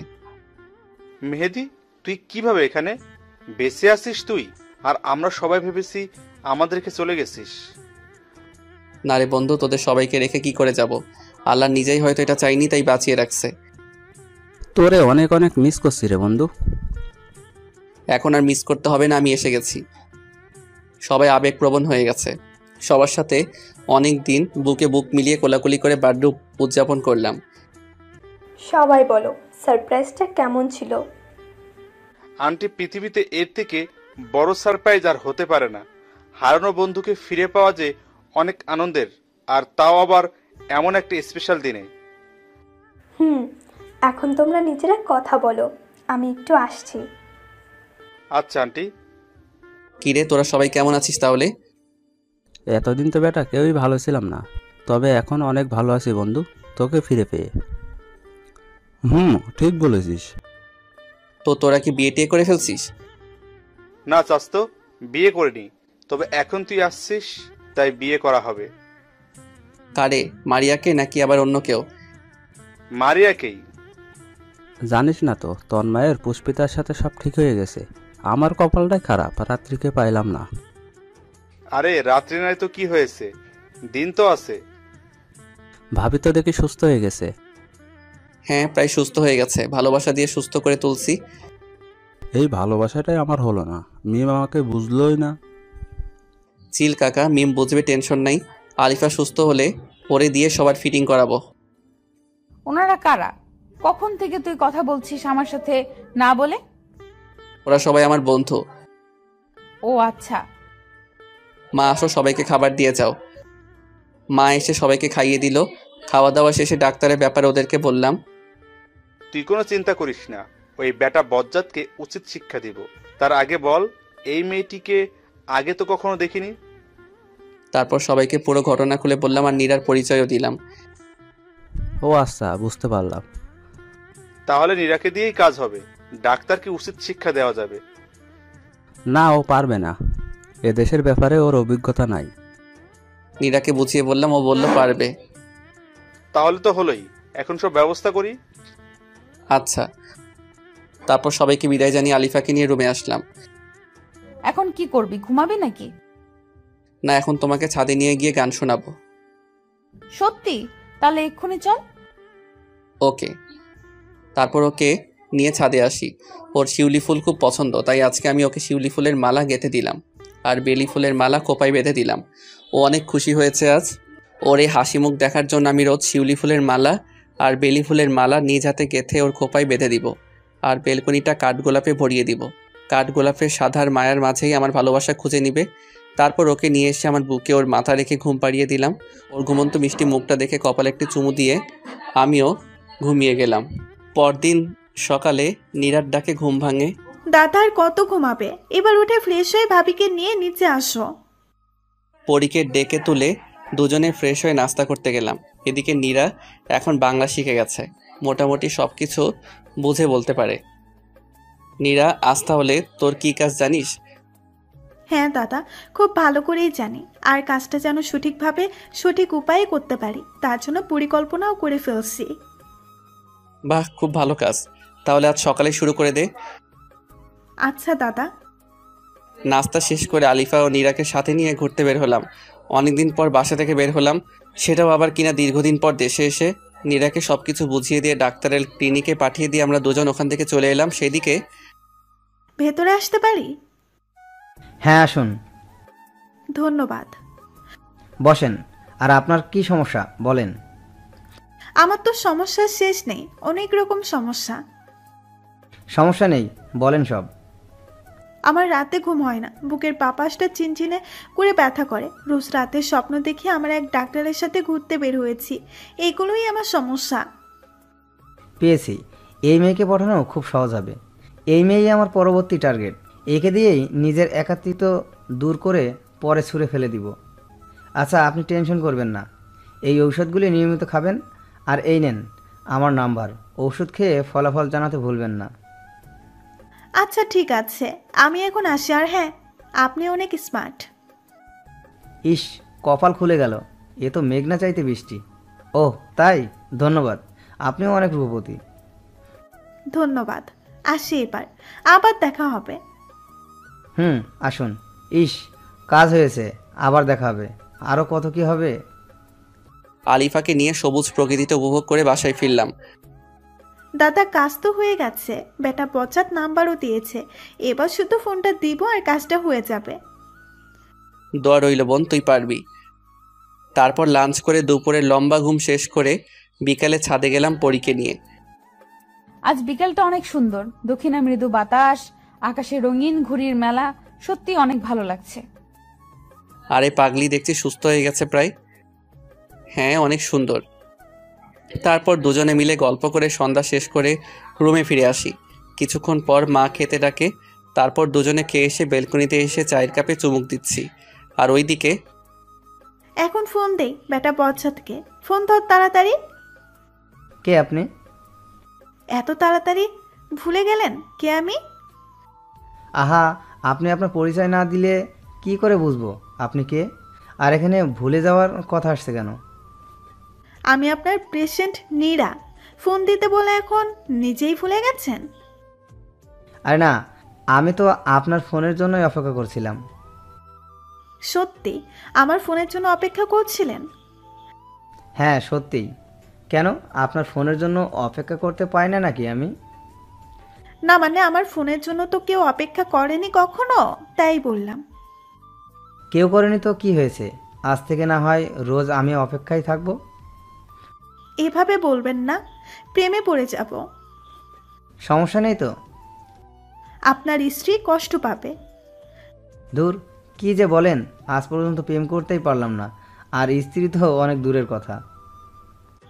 মেহেদি, তুই কিভাবে এখানে? বেঁচে আছিস তুই? আর আমরা সবাই ভেবেছি আমাদেরকে চলে গেছিস। না রে বন্ধু, তোদের সবাইকে রেখে কি করে যাব? আল্লাহ নিজেই হয়তো এটা চাইনি, তাই বাঁচিয়ে রাখছে। তোরে অনেক অনেক মিস করছি রে বন্ধু। এখন আর মিস করতে হবে না, আমি এসে গেছি। সবাই আবেগপ্রবণ হয়ে গেছে। সবার সাথে অনেক দিন বুকে বুক মিলিয়ে কোলাকুলি করে বার্থডে উদযাপন করলাম। সবাই বলো সারপ্রাইজটা কেমন ছিল? আন্টি, পৃথিবীতে এর থেকে বড় সারপ্রাইজ আর হতে পারে না। হারানো বন্ধুকে ফিরে পাওয়া যে অনেক আনন্দের, আর তাও আবার এমন একটা স্পেশাল দিনে। এখন তোমরা নিজেরা কথা বলো, আমি একটু আসছি। আচ্ছা আন্টি। কিরে, তোরা সবাই কেমন আছিস তাহলে? এতদিন তো বেটা কেউই ভালো ছিলাম না, তবে এখন অনেক ভালো আছি বন্ধু, তোকে ফিরে পেয়ে। ঠিক বলেছিস। তো তোরা কি বিয়ে টিয়ে করে ফেলছিস? না চাস্তো, বিয়ে করিনি, তবে এখন তুই আসছিস তাই বিয়ে করা হবে। কারে, মারিয়াকে নাকি আবার অন্য কেউ? মারিয়াকেই। জানিস না তো, তন্ময়ের পুষ্পিতার সাথে সব ঠিক হয়ে গেছে। আমার কপালটাই খারাপ, রাত্রিকে পাইলাম না। আরে রাত্রি নাই তো কি হয়েছে, দিন তো আছে। ভাবি তো দেখি সুস্থ হয়ে গেছে। হ্যাঁ, প্রায় সুস্থ হয়ে গেছে, ভালোবাসা দিয়ে সুস্থ করে তুলছি। এই ভালোবাসাটাই আমার হলো না, মিম আমাকে বুঝলোই না। চিল কাকা, মিম বুঝবে, টেনশন নাই। আলিফা সুস্থ হলে ওরে দিয়ে সবার ফিটিং করাবো। ওনারা কারা? কখন থেকে তুই কথা বলছিস আমার সাথে না বলে? ওরা সবাই আমার বন্ধু। ও আচ্ছা। মা আসো, সবাইকে খাবার দিয়ে যাও। মা এসে সবাইকে খাইয়ে দিল। খাওয়া দাওয়া শেষে ডাক্তারের ব্যাপারে ওদেরকে বললাম। তুই কোনো চিন্তা করিস না, ওই বেটা বজ্জাতকে উচিত শিক্ষা দিব। তার আগে বল, এই মেয়েটিকে আগে তো কখনো দেখিনি। তারপর সবাইকে পুরো ঘটনা খুলে বললাম আর নীরার পরিচয়ও দিলাম। ও আচ্ছা, বুঝতে পারলাম। তাহলে নীরাকে দিয়েই কাজ হবে, ডাক্তারকে উচিত শিক্ষা দেওয়া যাবে। না, ও পারবে না, এ দেশের ব্যাপারে ওর অভিজ্ঞতা নাই। নীরাকে বুঝিয়ে বললাম, ও বলল পারবে। তাহলে তো হলোই, এখন সব ব্যবস্থা করি। আচ্ছা। তারপর সবাইকে বিদায় জানিয়ে আলিফাকে নিয়ে রুমে আসলাম। এখন কি করবি, ঘুমাবি নাকি? না, এখন তোমাকে ছাদে নিয়ে গিয়ে গান শোনাবো। সত্যি? তাহলে এক্ষুনি চল। ওকে। তারপর ওকে নিয়ে ছাদে আসি। ওর শিউলি ফুল খুব পছন্দ, তাই আজকে আমি ওকে শিউলি ফুলের মালা গেঁথে দিলাম আর বেলি ফুলের মালা কোপায় বেঁধে দিলাম। ও অনেক খুশি হয়েছে আজ। ওর এই হাসি মুখ দেখার জন্য আমি রোজ শিউলি ফুলের মালা আর বেলি ফুলের মালা নিজ হাতে গেঁথে ওর খোপায় বেঁধে দিব আর বেলকনিটা কাঠগোলাপে ভরিয়ে দিব। কাঠগোলাপের সাধার মায়ার মাঝেই আমার ভালোবাসা খুঁজে নিবে। তারপর ওকে নিয়ে এসে আমার বুকে ওর মাথা রেখে ঘুম পাড়িয়ে দিলাম। ওর ঘুমন্ত মিষ্টি মুখটা দেখে কপালে একটি চুমু দিয়ে আমিও ঘুমিয়ে গেলাম। পরদিন সকালে নীরার ডাকে ঘুম ভাঙে। দাদা আর কত ঘুমাবে, এবার উঠে ফ্রেশ হয়ে ভাবিকে নিয়ে নিচে আসো। পরীকে ডেকে তুলে দুজনে ফ্রেশ হয়ে নাস্তা করতে গেলাম। এদিকে নীরা এখন বাংলা শিখে গেছে, মোটামুটি সব কিছু বুঝে বলতে পারে। নীরা, আজ তাহলে তোর কি কাজ জানিস? হ্যাঁ দাদা, খুব ভালো করেই জানি। আর কাজটা যেন সঠিকভাবে সঠিক উপায়ে করতে পারি, তার জন্য পরিকল্পনাও করে ফেলছি। বাহ, খুব ভালো কাজ। তাহলে আজ সকালে শুরু করে দে। আচ্ছা দাদা। নাস্তা শেষ করে আলিফা ও নীরাকে সাথে নিয়ে ঘুরতে বের হলাম। অনেকদিন পর বাসা থেকে বের হলাম, সেটাও আবার কিনা দীর্ঘদিন পর দেশে এসে। নীরাকে সব কিছু বুঝিয়ে দিয়ে ডাক্তারের ক্লিনিকে পাঠিয়ে দিয়ে আমরা দুজন ওখান থেকে চলে এলাম। সেদিকে ভেতরে আসতে পারি? হ্যাঁ আসুন। ধন্যবাদ। বসেন। আর আপনার কি সমস্যা বলেন। আমার তো সমস্যার শেষ নেই, অনেক রকম সমস্যা। সমস্যা নেই, বলেন সব। আমার রাতে ঘুম হয় না, বুকের বাপাসটা চিনচিনে করে ব্যথা করে। রোজ রাতে স্বপ্ন দেখে আমার এক ডাক্তারের সাথে ঘুরতে বের হয়েছি, এগুলোই আমার সমস্যা। পেয়েছি, এই মেয়েকে পাঠানো খুব সহজ হবে। এই মেয়েই আমার পরবর্তী টার্গেট। একে দিয়েই নিজের একাত্মিত্ব দূর করে পরে ছুঁড়ে ফেলে দিব। আচ্ছা, আপনি টেনশন করবেন না, এই ঔষধগুলি নিয়মিত খাবেন। আর এই নেন আমার নাম্বার, ওষুধ খেয়ে ফলাফল জানাতে ভুলবেন না। আচ্ছা ঠিক আছে, আমি এখন আসি। আর হ্যাঁ, আপনি অনেক স্মার্ট। ইস, কপাল খুলে গেল, এ তো মেঘনা চাইতে বৃষ্টি। ওহ তাই, ধন্যবাদ, আপনিও অনেক রূপবতী। ধন্যবাদ, আসি এবার, আবার দেখা হবে। আসুন। ইস, কাজ হয়েছে, আবার দেখা হবে, আরও কত কি হবে। আলিফাকে নিয়ে সবুজ প্রকৃতিতে উপভোগ করে বাসায় ফিরলাম। দাদা, কাজ তো হয়ে গেছে, বেটা পচাত নাম্বারও দিয়েছে, এবার শুধু ফোনটা দিব আর কাজটা হয়ে যাবে। দোয়া রইল বোন, তুই পারবি। তারপর লাঞ্চ করে দুপুরে লম্বা ঘুম শেষ করে বিকালে ছাদে গেলাম পরীকে নিয়ে। আজ বিকেলটা অনেক সুন্দর, দক্ষিণা মৃদু বাতাস, আকাশে রঙিন ঘুড়ির মেলা, সত্যি অনেক ভালো লাগছে। আরে পাগলি, দেখছি সুস্থ হয়ে গেছে প্রায়। হ্যাঁ, অনেক সুন্দর। তারপর দুজনে মিলে গল্প করে সন্ধ্যা শেষ করে রুমে ফিরে আসি। কিছুক্ষণ পর মা খেতে ডাকে, তারপর দুজনে খেয়ে এসে বেলকনিতে এসে চায়ের কাপে চুমুক দিচ্ছি। আর ওইদিকে এখন ফোন দেই বেটা পচাতকে, ফোন ধর তাড়াতাড়ি। কে আপনি? এত তাড়াতাড়ি ভুলে গেলেন কে আমি? আহা, আপনি আপনার পরিচয় না দিলে কি করে বুঝবো আপনি কে? আর এখানে ভুলে যাওয়ার কথা আসছে কেন? আমি আপনার পেশেন্ট নীরা। ফোন দিতে বলে এখন নিজেই ভুলে গেছেন? আরে না, আমি তো আপনার ফোনের জন্যই অপেক্ষা করছিলাম। সত্যি আমার ফোনের জন্য অপেক্ষা করছিলেন? হ্যাঁ সত্যিই। কেন, আপনার ফোনের জন্য অপেক্ষা করতে পারি না নাকি আমি? না মানে আমার ফোনের জন্য তো কেউ অপেক্ষা করেনি কখনো, তাই বললাম। কেউ করেনি তো কি হয়েছে, আজ থেকে না হয় রোজ আমি অপেক্ষায় থাকবো। এভাবে বলবেন না, প্রেমে পড়ে যাব। সমস্যা নেই তো? আপনার স্ত্রী কষ্ট পাবে। দূর, কি যে বলেন, আজ পর্যন্ত প্রেম করতেই পারলাম না, আর স্ত্রী তো অনেক দূরের কথা।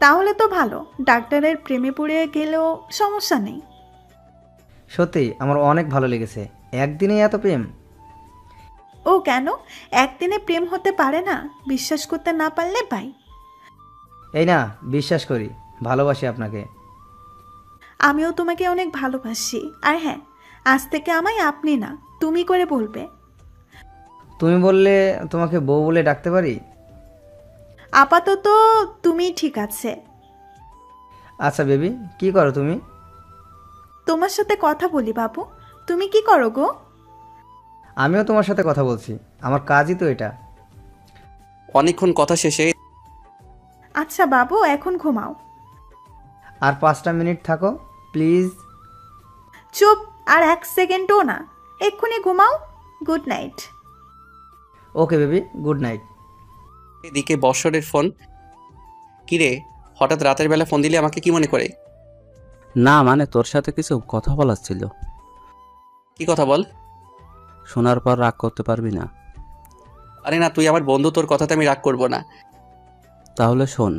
তাহলে তো ভালো, ডাক্তারের প্রেমে পড়ে গেলেও সমস্যা নেই। সত্যি আমার অনেক ভালো লেগেছে, একদিনেই এত প্রেম। ও কেন, একদিনে প্রেম হতে পারে না? বিশ্বাস করতে না পারলে ভাই। এই না, বিশ্বাস করি, ভালোবাসি আপনাকে। আমিও তোমাকে অনেক ভালোবাসি। আর হ্যাঁ, আজ থেকে আমায় আপনি না তুমি করে বলবে। তুমি বললে তোমাকে বউ বলে ডাকতে পারি? আপাতত তুমি ঠিক আছে। আচ্ছা বেবি, কি করো তুমি? তোমার সাথে কথা বলি বাবু। তুমি কি করো গো? আমিও তোমার সাথে কথা বলছি, আমার কাজই তো এটা। অনেকক্ষণ কথা শেষে আচ্ছা বাবু, এখন ঘুমাও। আর 5টা মিনিট থাকো প্লিজ। চুপ, আর 1 সেকেন্ডও না, এক্ষুনি ঘুমাও। Good night. Okay baby, good night. এদিকে বৎসরের ফোন। কিরে, হঠাৎ রাতের বেলা ফোন দিলে আমাকে কি মনে করে? না মানে তোর সাথে কিছু কথা বলার ছিল। কি কথা বল? শোনার পর রাগ করতে পারবি না। আরে না, তুই আমার বন্ধু, তোর কথাতে আমি রাগ করব না। তাহলে শোন,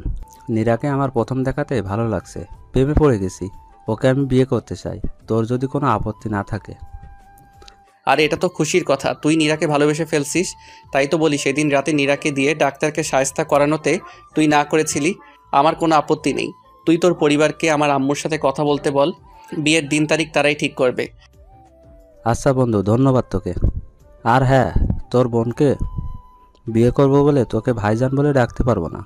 নীরাকে আমার প্রথম দেখাতে ভালো লাগছে, প্রেমে পড়ে গেছি, ওকে আমি বিয়ে করতে চাই, তোর যদি কোনো আপত্তি না থাকে। আরে এটা তো খুশির কথা, তুই নীরাকে ভালোবেসে ফেলছিস। তাই তো বলি, সেদিন রাতে নীরাকে দিয়ে ডাক্তারকে শায়েস্তা করানোতে তুই না করেছিলি। আমার কোনো আপত্তি নেই। তুই তোর পরিবারকে আমার আম্মুর সাথে কথা বলতে বল, বিয়ের দিন তারিখ তারাই ঠিক করবে। আচ্ছা বন্ধু, ধন্যবাদ তোকে। আর হ্যাঁ, তোর বোনকে বিয়ে করবো বলে তোকে ভাইজান বলে ডাকতে পারবো না।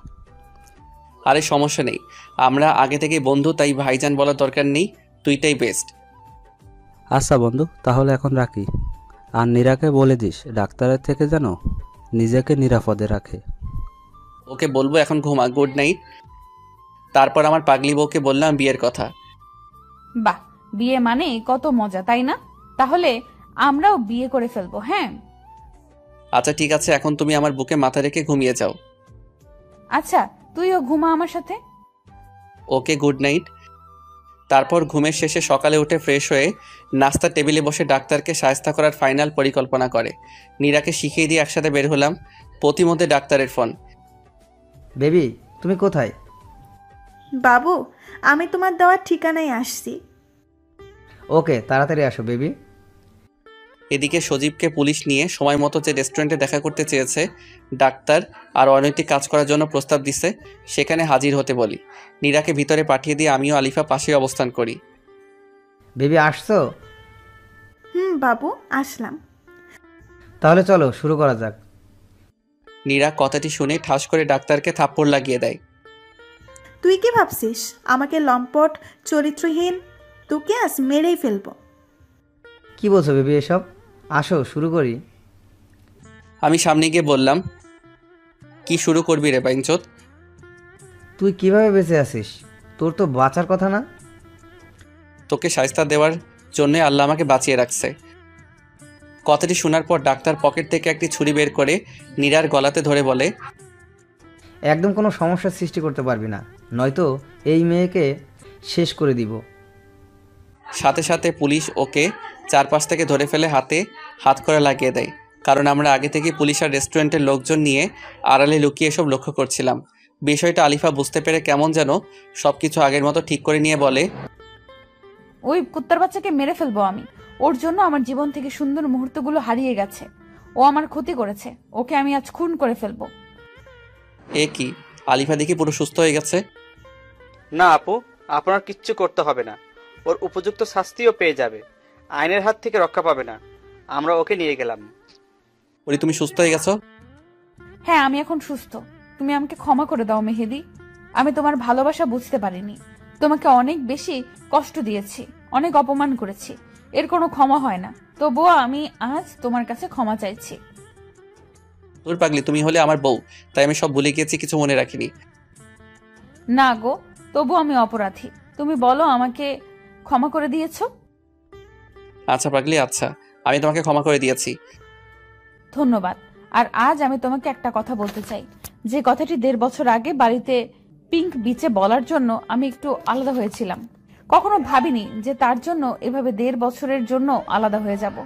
আরে সমস্যা নেই, আমরা আগে থেকে বন্ধু, তাই ভাইজান বলার দরকার নেই, তুইটাই বেস্ট। আচ্ছা বন্ধু, তাহলে এখন রাখি। আর নীরাকে বলে দিস ডাক্তারের থেকে যেন নিজেকে নিরাপদে রাখে। ওকে বলবো, এখন ঘুমা, গুড নাইট। তারপর আমার পাগলি বউকে বললাম বিয়ের কথা। বাহ, বিয়ে মানে কত মজা, তাই না? তাহলে আমরাও বিয়ে করে ফেলবো। হ্যাঁ আচ্ছা ঠিক আছে, এখন তুমি আমার বুকে মাথা রেখে ঘুমিয়ে যাও। আচ্ছা, তুইও ঘুমা আমার সাথে। ওকে, গুড নাইট। তারপর ঘুমের শেষে সকালে উঠে ফ্রেশ হয়ে নাস্তার টেবিলে বসে ডাক্তারকে শায়েস্তা করার ফাইনাল পরিকল্পনা করে নীরাকে শিখিয়ে দিয়ে একসাথে বের হলাম। প্রতিমধ্যে ডাক্তারের ফোন। বেবি, তুমি কোথায়? বাবু, আমি তোমার দেওয়ার ঠিকানায় আসছি। ওকে, তাড়াতাড়ি আসো বেবি। এদিকে সজীবকে পুলিশ নিয়ে সময় মতো যে রেস্টুরেন্টে দেখা করতে চেয়েছে ডাক্তার আর অনৈতিক কাজ করার জন্য প্রস্তাব দিছে, সেখানে হাজির হতে বলি। নীরাকে ভিতরে পাঠিয়ে দিয়ে আমিও আলিফা পাশে অবস্থান করি। বেবি আসছো? বাবু, আসলাম। তাহলে চলো শুরু করা যাক। নীরা কথাটি শুনে ঠাস করে ডাক্তারকে থাপ্পড় লাগিয়ে দেয়। তুই কি ভাবছিস আমাকে লম্পট চরিত্রহীন? তোকে আজ মেরেই ফেলবো। কি বলছো বেবি এসব? আসো শুরু করি। আমি সামনে গিয়ে বললাম, কি শুরু করবি রে বাইনচোদ? তুই কিভাবে বেঁচে আছিস? তোর তো বাঁচার কথা না? তোকে শায়েস্তা দেওয়ার জন্য আল্লাহ আমাকে বাঁচিয়ে রাখছে। কথাটি শোনার পর ডাক্তার পকেট থেকে একটি ছুরি বের করে নীরার গলাতে ধরে বলে, একদম কোনো সমস্যার সৃষ্টি করতে পারবি না, নয়তো এই মেয়েকে শেষ করে দিব। সাথে সাথে পুলিশ ওকে চারপাশ থেকে ধরে ফেলে হাতে হাত করে লাগিয়ে দেয়। কারণ আমরা আগে থেকে পুলিশ আর রেস্টুরেন্টের লোকজন নিয়ে আড়ালে লুকিয়ে এসব লক্ষ্য করছিলাম। বিষয়টা আলিফা বুঝতে পেরে কেমন যেন সবকিছু আগের মতো ঠিক করে নিয়ে বলে, ওই কুত্তার বাচ্চাকে মেরে ফেলবো আমি। ওর জন্য আমার জীবন থেকে সুন্দর মুহূর্তগুলো হারিয়ে গেছে। ও আমার ক্ষতি করেছে, ওকে আমি আজ খুন করে ফেলবো। এ কি, আলিফা দেখি পুরো সুস্থ হয়ে গেছে। না আপু, আপনার কিচ্ছু করতে হবে না, ওর উপযুক্ত শাস্তিও পেয়ে যাবে, আইনের হাত থেকে রক্ষা পাবে না। আমরা ওকে নিয়ে গেলাম। বলি তুমি সুস্থ হয়ে গেছো? হ্যাঁ, আমি এখন সুস্থ। তুমি আমাকে ক্ষমা করে দাও মেহেদি। আমি তোমার ভালোবাসা বুঝতে পারিনি। তোমাকে অনেক বেশি কষ্ট দিয়েছি, অনেক অপমান করেছি। এর কোনো ক্ষমা হয় না। তবুও আমি আজ তোমার কাছে ক্ষমা চাইছি। তোর পাগলি, তুমি হলে আমার বউ, তাই আমি সব ভুলে গিয়েছি, কিছু মনে রাখিনি। না গো, তবু আমি অপরাধী। তুমি বলো আমাকে ক্ষমা করে দিয়েছো? আচ্ছা পাগলি, আচ্ছা, আমি তোমাকে ক্ষমা করে দিয়েছি। ধন্যবাদ। আর আজ আমি তোমাকে একটা কথা বলতে চাই, যে কথাটি 1.5 বছর আগে বাড়িতে পিঙ্ক বিচে বলার জন্য আমি একটু আলাদা হয়েছিলাম। কখনো ভাবিনি যে তার জন্য এভাবে 1.5 বছরের জন্য আলাদা হয়ে যাব।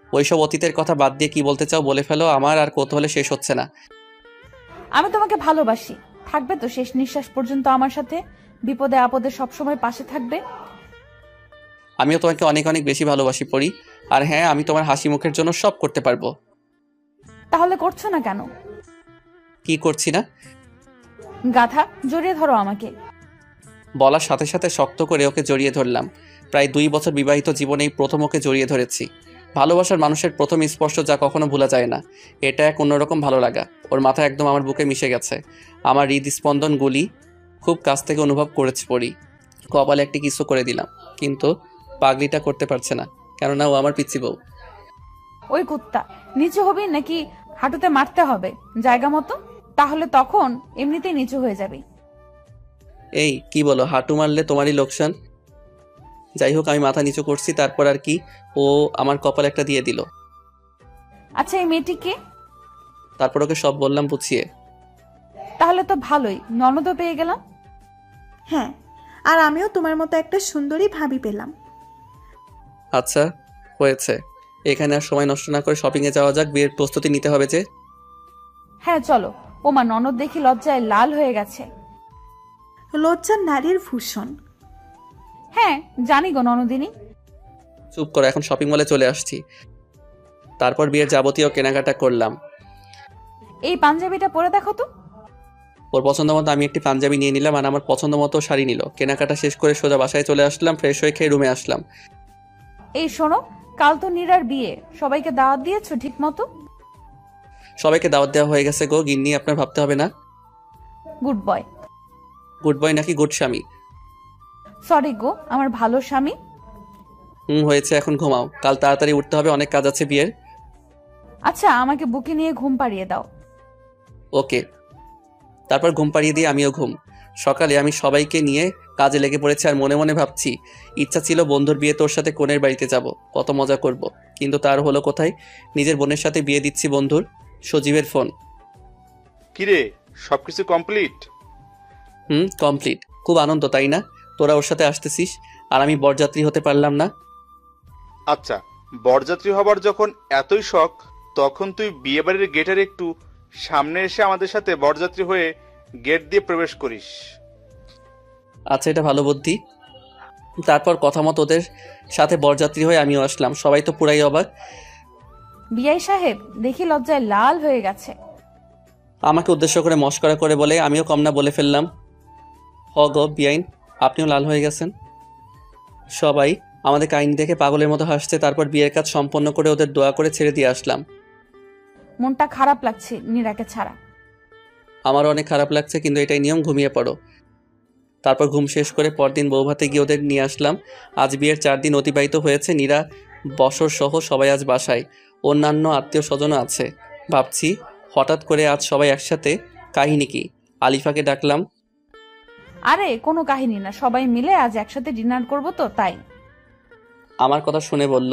ওইসব অতীতের কথা বাদ দিয়ে কি বলতে চাও বলে ফেলো, আমার আর কৌতূহলে শেষ হচ্ছে না। আমি তোমাকে ভালোবাসি। থাকবে তো শেষ নিঃশ্বাস পর্যন্ত আমার সাথে? বিপদে আপদে সবসময় পাশে থাকবে? আমিও তোমাকে অনেক অনেক বেশি ভালোবাসি পড়ি। আর হ্যাঁ, আমি তোমার হাসি মুখের জন্য সব করতে পারবো। তাহলে করছো না কেন? কি করছি না? গাধা, জড়িয়ে ধরো আমাকে। বলার সাথে সাথে শক্ত করে ওকে জড়িয়ে ধরলাম। প্রায় 2 বছর বিবাহিত জীবনেই প্রথম ওকে জড়িয়ে ধরেছি। ভালোবাসার মানুষের প্রথম স্পর্শ যা কখনো ভোলা যায় না। এটা এক অন্যরকম ভালো লাগা। ওর মাথা একদম আমার বুকে মিশে গেছে। আমার হৃদস্পন্দনগুলি খুব কাছ থেকে অনুভব করেছি পড়ি। কপালে একটি কিসও করে দিলাম, কিন্তু পাগলিটা করতে পারছে না, কেননা ও আমার পিচ্চি বউ। ওই কুত্তা, নিচু হবি নাকি হাঁটুতে মারতে হবে জায়গা মতো? তাহলে তখন এমনিতেই নিচু হয়ে যাবে। এই কি বলো, হাঁটু মারলে তোমারই লোকসান। যাই হোক, আমি মাথা নিচু করছি, তারপর আর কি, ও আমার কপাল একটা দিয়ে দিল। আচ্ছা, এই মেয়েটিকে? তারপর ওকে সব বললাম বুঝিয়ে। তাহলে তো ভালোই, ননদও পেয়ে গেলাম। হ্যাঁ, আর আমিও তোমার মতো একটা সুন্দরী ভাবি পেলাম। আচ্ছা হয়েছে, এখানে আর সময় নষ্ট না করে শপিংয়ে যাওয়া যাক, বিয়ের প্রস্তুতি নিতে হবে যে। হ্যাঁ চলো। ওমা, ননদ দেখি লজ্জায় লাল হয়ে গেছে। লজ্জা নারীর ভূষণ। হ্যাঁ জানি গো ননদিনী। চুপ করো, এখন শপিং মলে চলে আসছি। তারপর বিয়ের যাবতীয় কেনাকাটা করলাম। এই পাঞ্জাবিটা পরে দেখো তো। ওর পছন্দ মতো আমি একটি পাঞ্জাবি নিয়ে নিলাম, আর আমার পছন্দ মতো শাড়ি নিল। কেনাকাটা শেষ করে সোজা বাসায় চলে আসলাম, ফ্রেশ হয়ে খেয়ে রুমে আসলাম। এই শোনো, কাল তো নীরার বিয়ে, সবাইকে দাওয়াত দিয়েছো ঠিক মতো? সবাইকে দাওয়াত দেওয়া হয়ে গেছে গো গিন্নি, আপনার ভাবতে হবে না। Good boy. গুড বয় নাকি গুড স্বামী? সরি গো, আমার ভালো স্বামী। হয়েছে, এখন ঘুমাও, কাল তাড়াতাড়ি উঠতে হবে, অনেক কাজ আছে বিয়ের। আচ্ছা, আমাকে বুকে নিয়ে ঘুম পাড়িয়ে দাও। ওকে। তারপর ঘুম পাড়িয়ে দিয়ে আমিও ঘুম। সকালে আমি সবাইকে নিয়ে কাজে লেগে পড়েছি, আর মনে মনে ভাবছি, ইচ্ছা ছিল বন্ধুর বিয়ে তোর সাথে কনের বাড়িতে যাব, কত মজা করব, কিন্তু তার হলো কোথায়। নিজের বোনের সাথে বিয়ে দিচ্ছি বন্ধুর। সজীবের ফোন। কিরে, সবকিছু কমপ্লিট? কমপ্লিট। খুব আনন্দ তাই না? তোরা ওর সাথে আসতেছিস আর আমি বরযাত্রী হতে পারলাম না। আচ্ছা, বরযাত্রী হবার যখন এতই শখ, তখন তুই বিয়েবাড়ির গেটের একটু সামনে এসে আমাদের সাথে বরযাত্রী হয়ে গেট দিয়ে প্রবেশ করিস। আচ্ছা, এটা ভালো বুদ্ধি। তারপর কথা মতো ওদের সাথে বরযাত্রী হয়ে আমিও আসলাম। সবাই তো পুরাই অবাক। বিআই সাহেব দেখি লজ্জায় লাল হয়ে গেছে। আমাকে উদ্দেশ্য করে মস্করা করে বলে আমিও কম না বলে ফেললাম, হ গো বিআইন, আপনিও লাল হয়ে গেছেন। সবাই আমাদের কাহিনী দেখে পাগলের মতো হাসছে। তারপর বিয়ের কাজ সম্পন্ন করে ওদের দোয়া করে ছেড়ে দিয়ে আসলাম। মনটা খারাপ লাগছে নীরাকে ছাড়া। আমারও অনেক খারাপ লাগছে, কিন্তু এটাই নিয়ম, ঘুমিয়ে পড়ো। তারপর ঘুম শেষ করে পরদিন বৌভাতে গিয়ে ওদের নিয়ে আসলাম। আজ বিয়ের 4 দিন অতিবাহিত হয়েছে। নীরা, বসর সহ সবাই আজ বাসায়, অন্যান্য আত্মীয় স্বজনও আছে। ভাবছি হঠাৎ করে আজ সবাই একসাথে, কাহিনী কি? আলিফাকে ডাকলাম। আরে কোনো কাহিনী না, সবাই মিলে আজ একসাথে ডিনার করব তো তাই। আমার কথা শুনে বলল,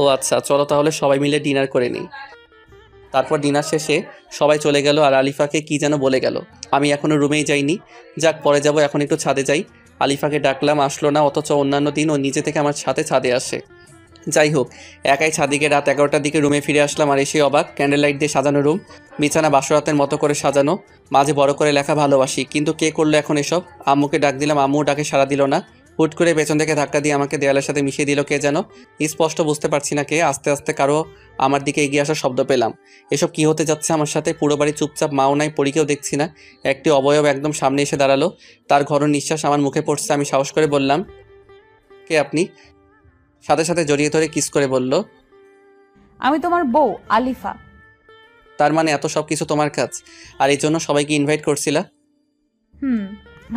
ও আচ্ছা, চলো তাহলে সবাই মিলে ডিনার করে নিই। তারপর ডিনার শেষে সবাই চলে গেল, আর আলিফাকে কি যেন বলে গেল। আমি এখনো রুমেই যাইনি, যাক পরে যাব, এখন একটু ছাদে যাই। আলিফাকে ডাকলাম, আসলো না, অথচ অন্যান্য দিন ও নিজে থেকে আমার সাথে ছাদে আসে। যাই হোক, একাই ছাদিকে রাত 11টার দিকে রুমে ফিরে আসলাম, আর এসে অবাক। ক্যান্ডেল লাইট দিয়ে সাজানো রুম, বিছানা বাসরাতের মতো করে সাজানো, মাঝে বড় করে লেখা ভালোবাসি। কিন্তু কে করলো এখন এসব? আম্মুকে ডাক দিলাম, আম্মুও ডাকে সাড়া দিল না। হুট করে পেছন থেকে ধাক্কা দিয়ে আমাকে দেয়ালের সাথে মিশিয়ে দিল কে যেন, স্পষ্ট বুঝতে পারছি না কে। আস্তে আস্তে কারো আমার দিকে এগিয়ে আসার শব্দ পেলাম। এসব কি হতে যাচ্ছে আমার সাথে? পুরো বাড়ি চুপচাপ, মাও নাই, পরীকেও দেখছি না। একটি অবয়ব একদম সামনে এসে দাঁড়ালো, তার ঘন নিঃশ্বাস আমার মুখে পড়ছে। আমি সাহস করে বললাম, কে আপনি? সাথে সাথে জড়িয়ে ধরে কিস করে বলল, আমি তোমার বউ আলিফা। তার মানে এত সব কিছু তোমার কাজ, আর এই জন্য সবাইকে ইনভাইট করছিলা?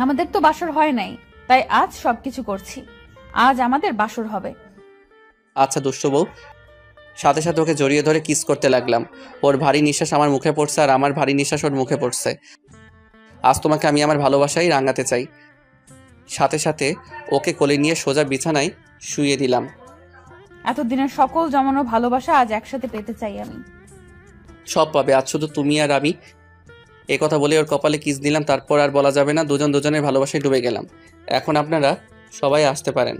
আমাদের তো বাসর হয় নাই, তাই আজ সবকিছু করছি। আজ আমাদের বাসর হবে। আচ্ছা দুষ্টু বউ। সাথে সাথে ওকে জড়িয়ে ধরে কিস করতে লাগলাম। ওর ভারী নিঃশ্বাস আমার মুখে পড়ছে আর আমার ভারী নিঃশ্বাস ওর মুখে পড়ছে। আজ তোমাকে আমি আমার ভালোবাসাই রাঙাতে চাই। সাথে সাথে ওকে কোলে নিয়ে সোজা বিছানায় শুইয়ে দিলাম। এতদিনের সকল জমানো ভালোবাসা আজ একসাথে পেতে চাই আমি। সব পাবে, আজ শুধু তুমি আর আমি। এ কথা বলে ওর কপালে কিস দিলাম। তারপর আর বলা যাবে না, দুজন দুজনের ভালোবাসায় ডুবে গেলাম। এখন আপনারা সবাই আসতে পারেন।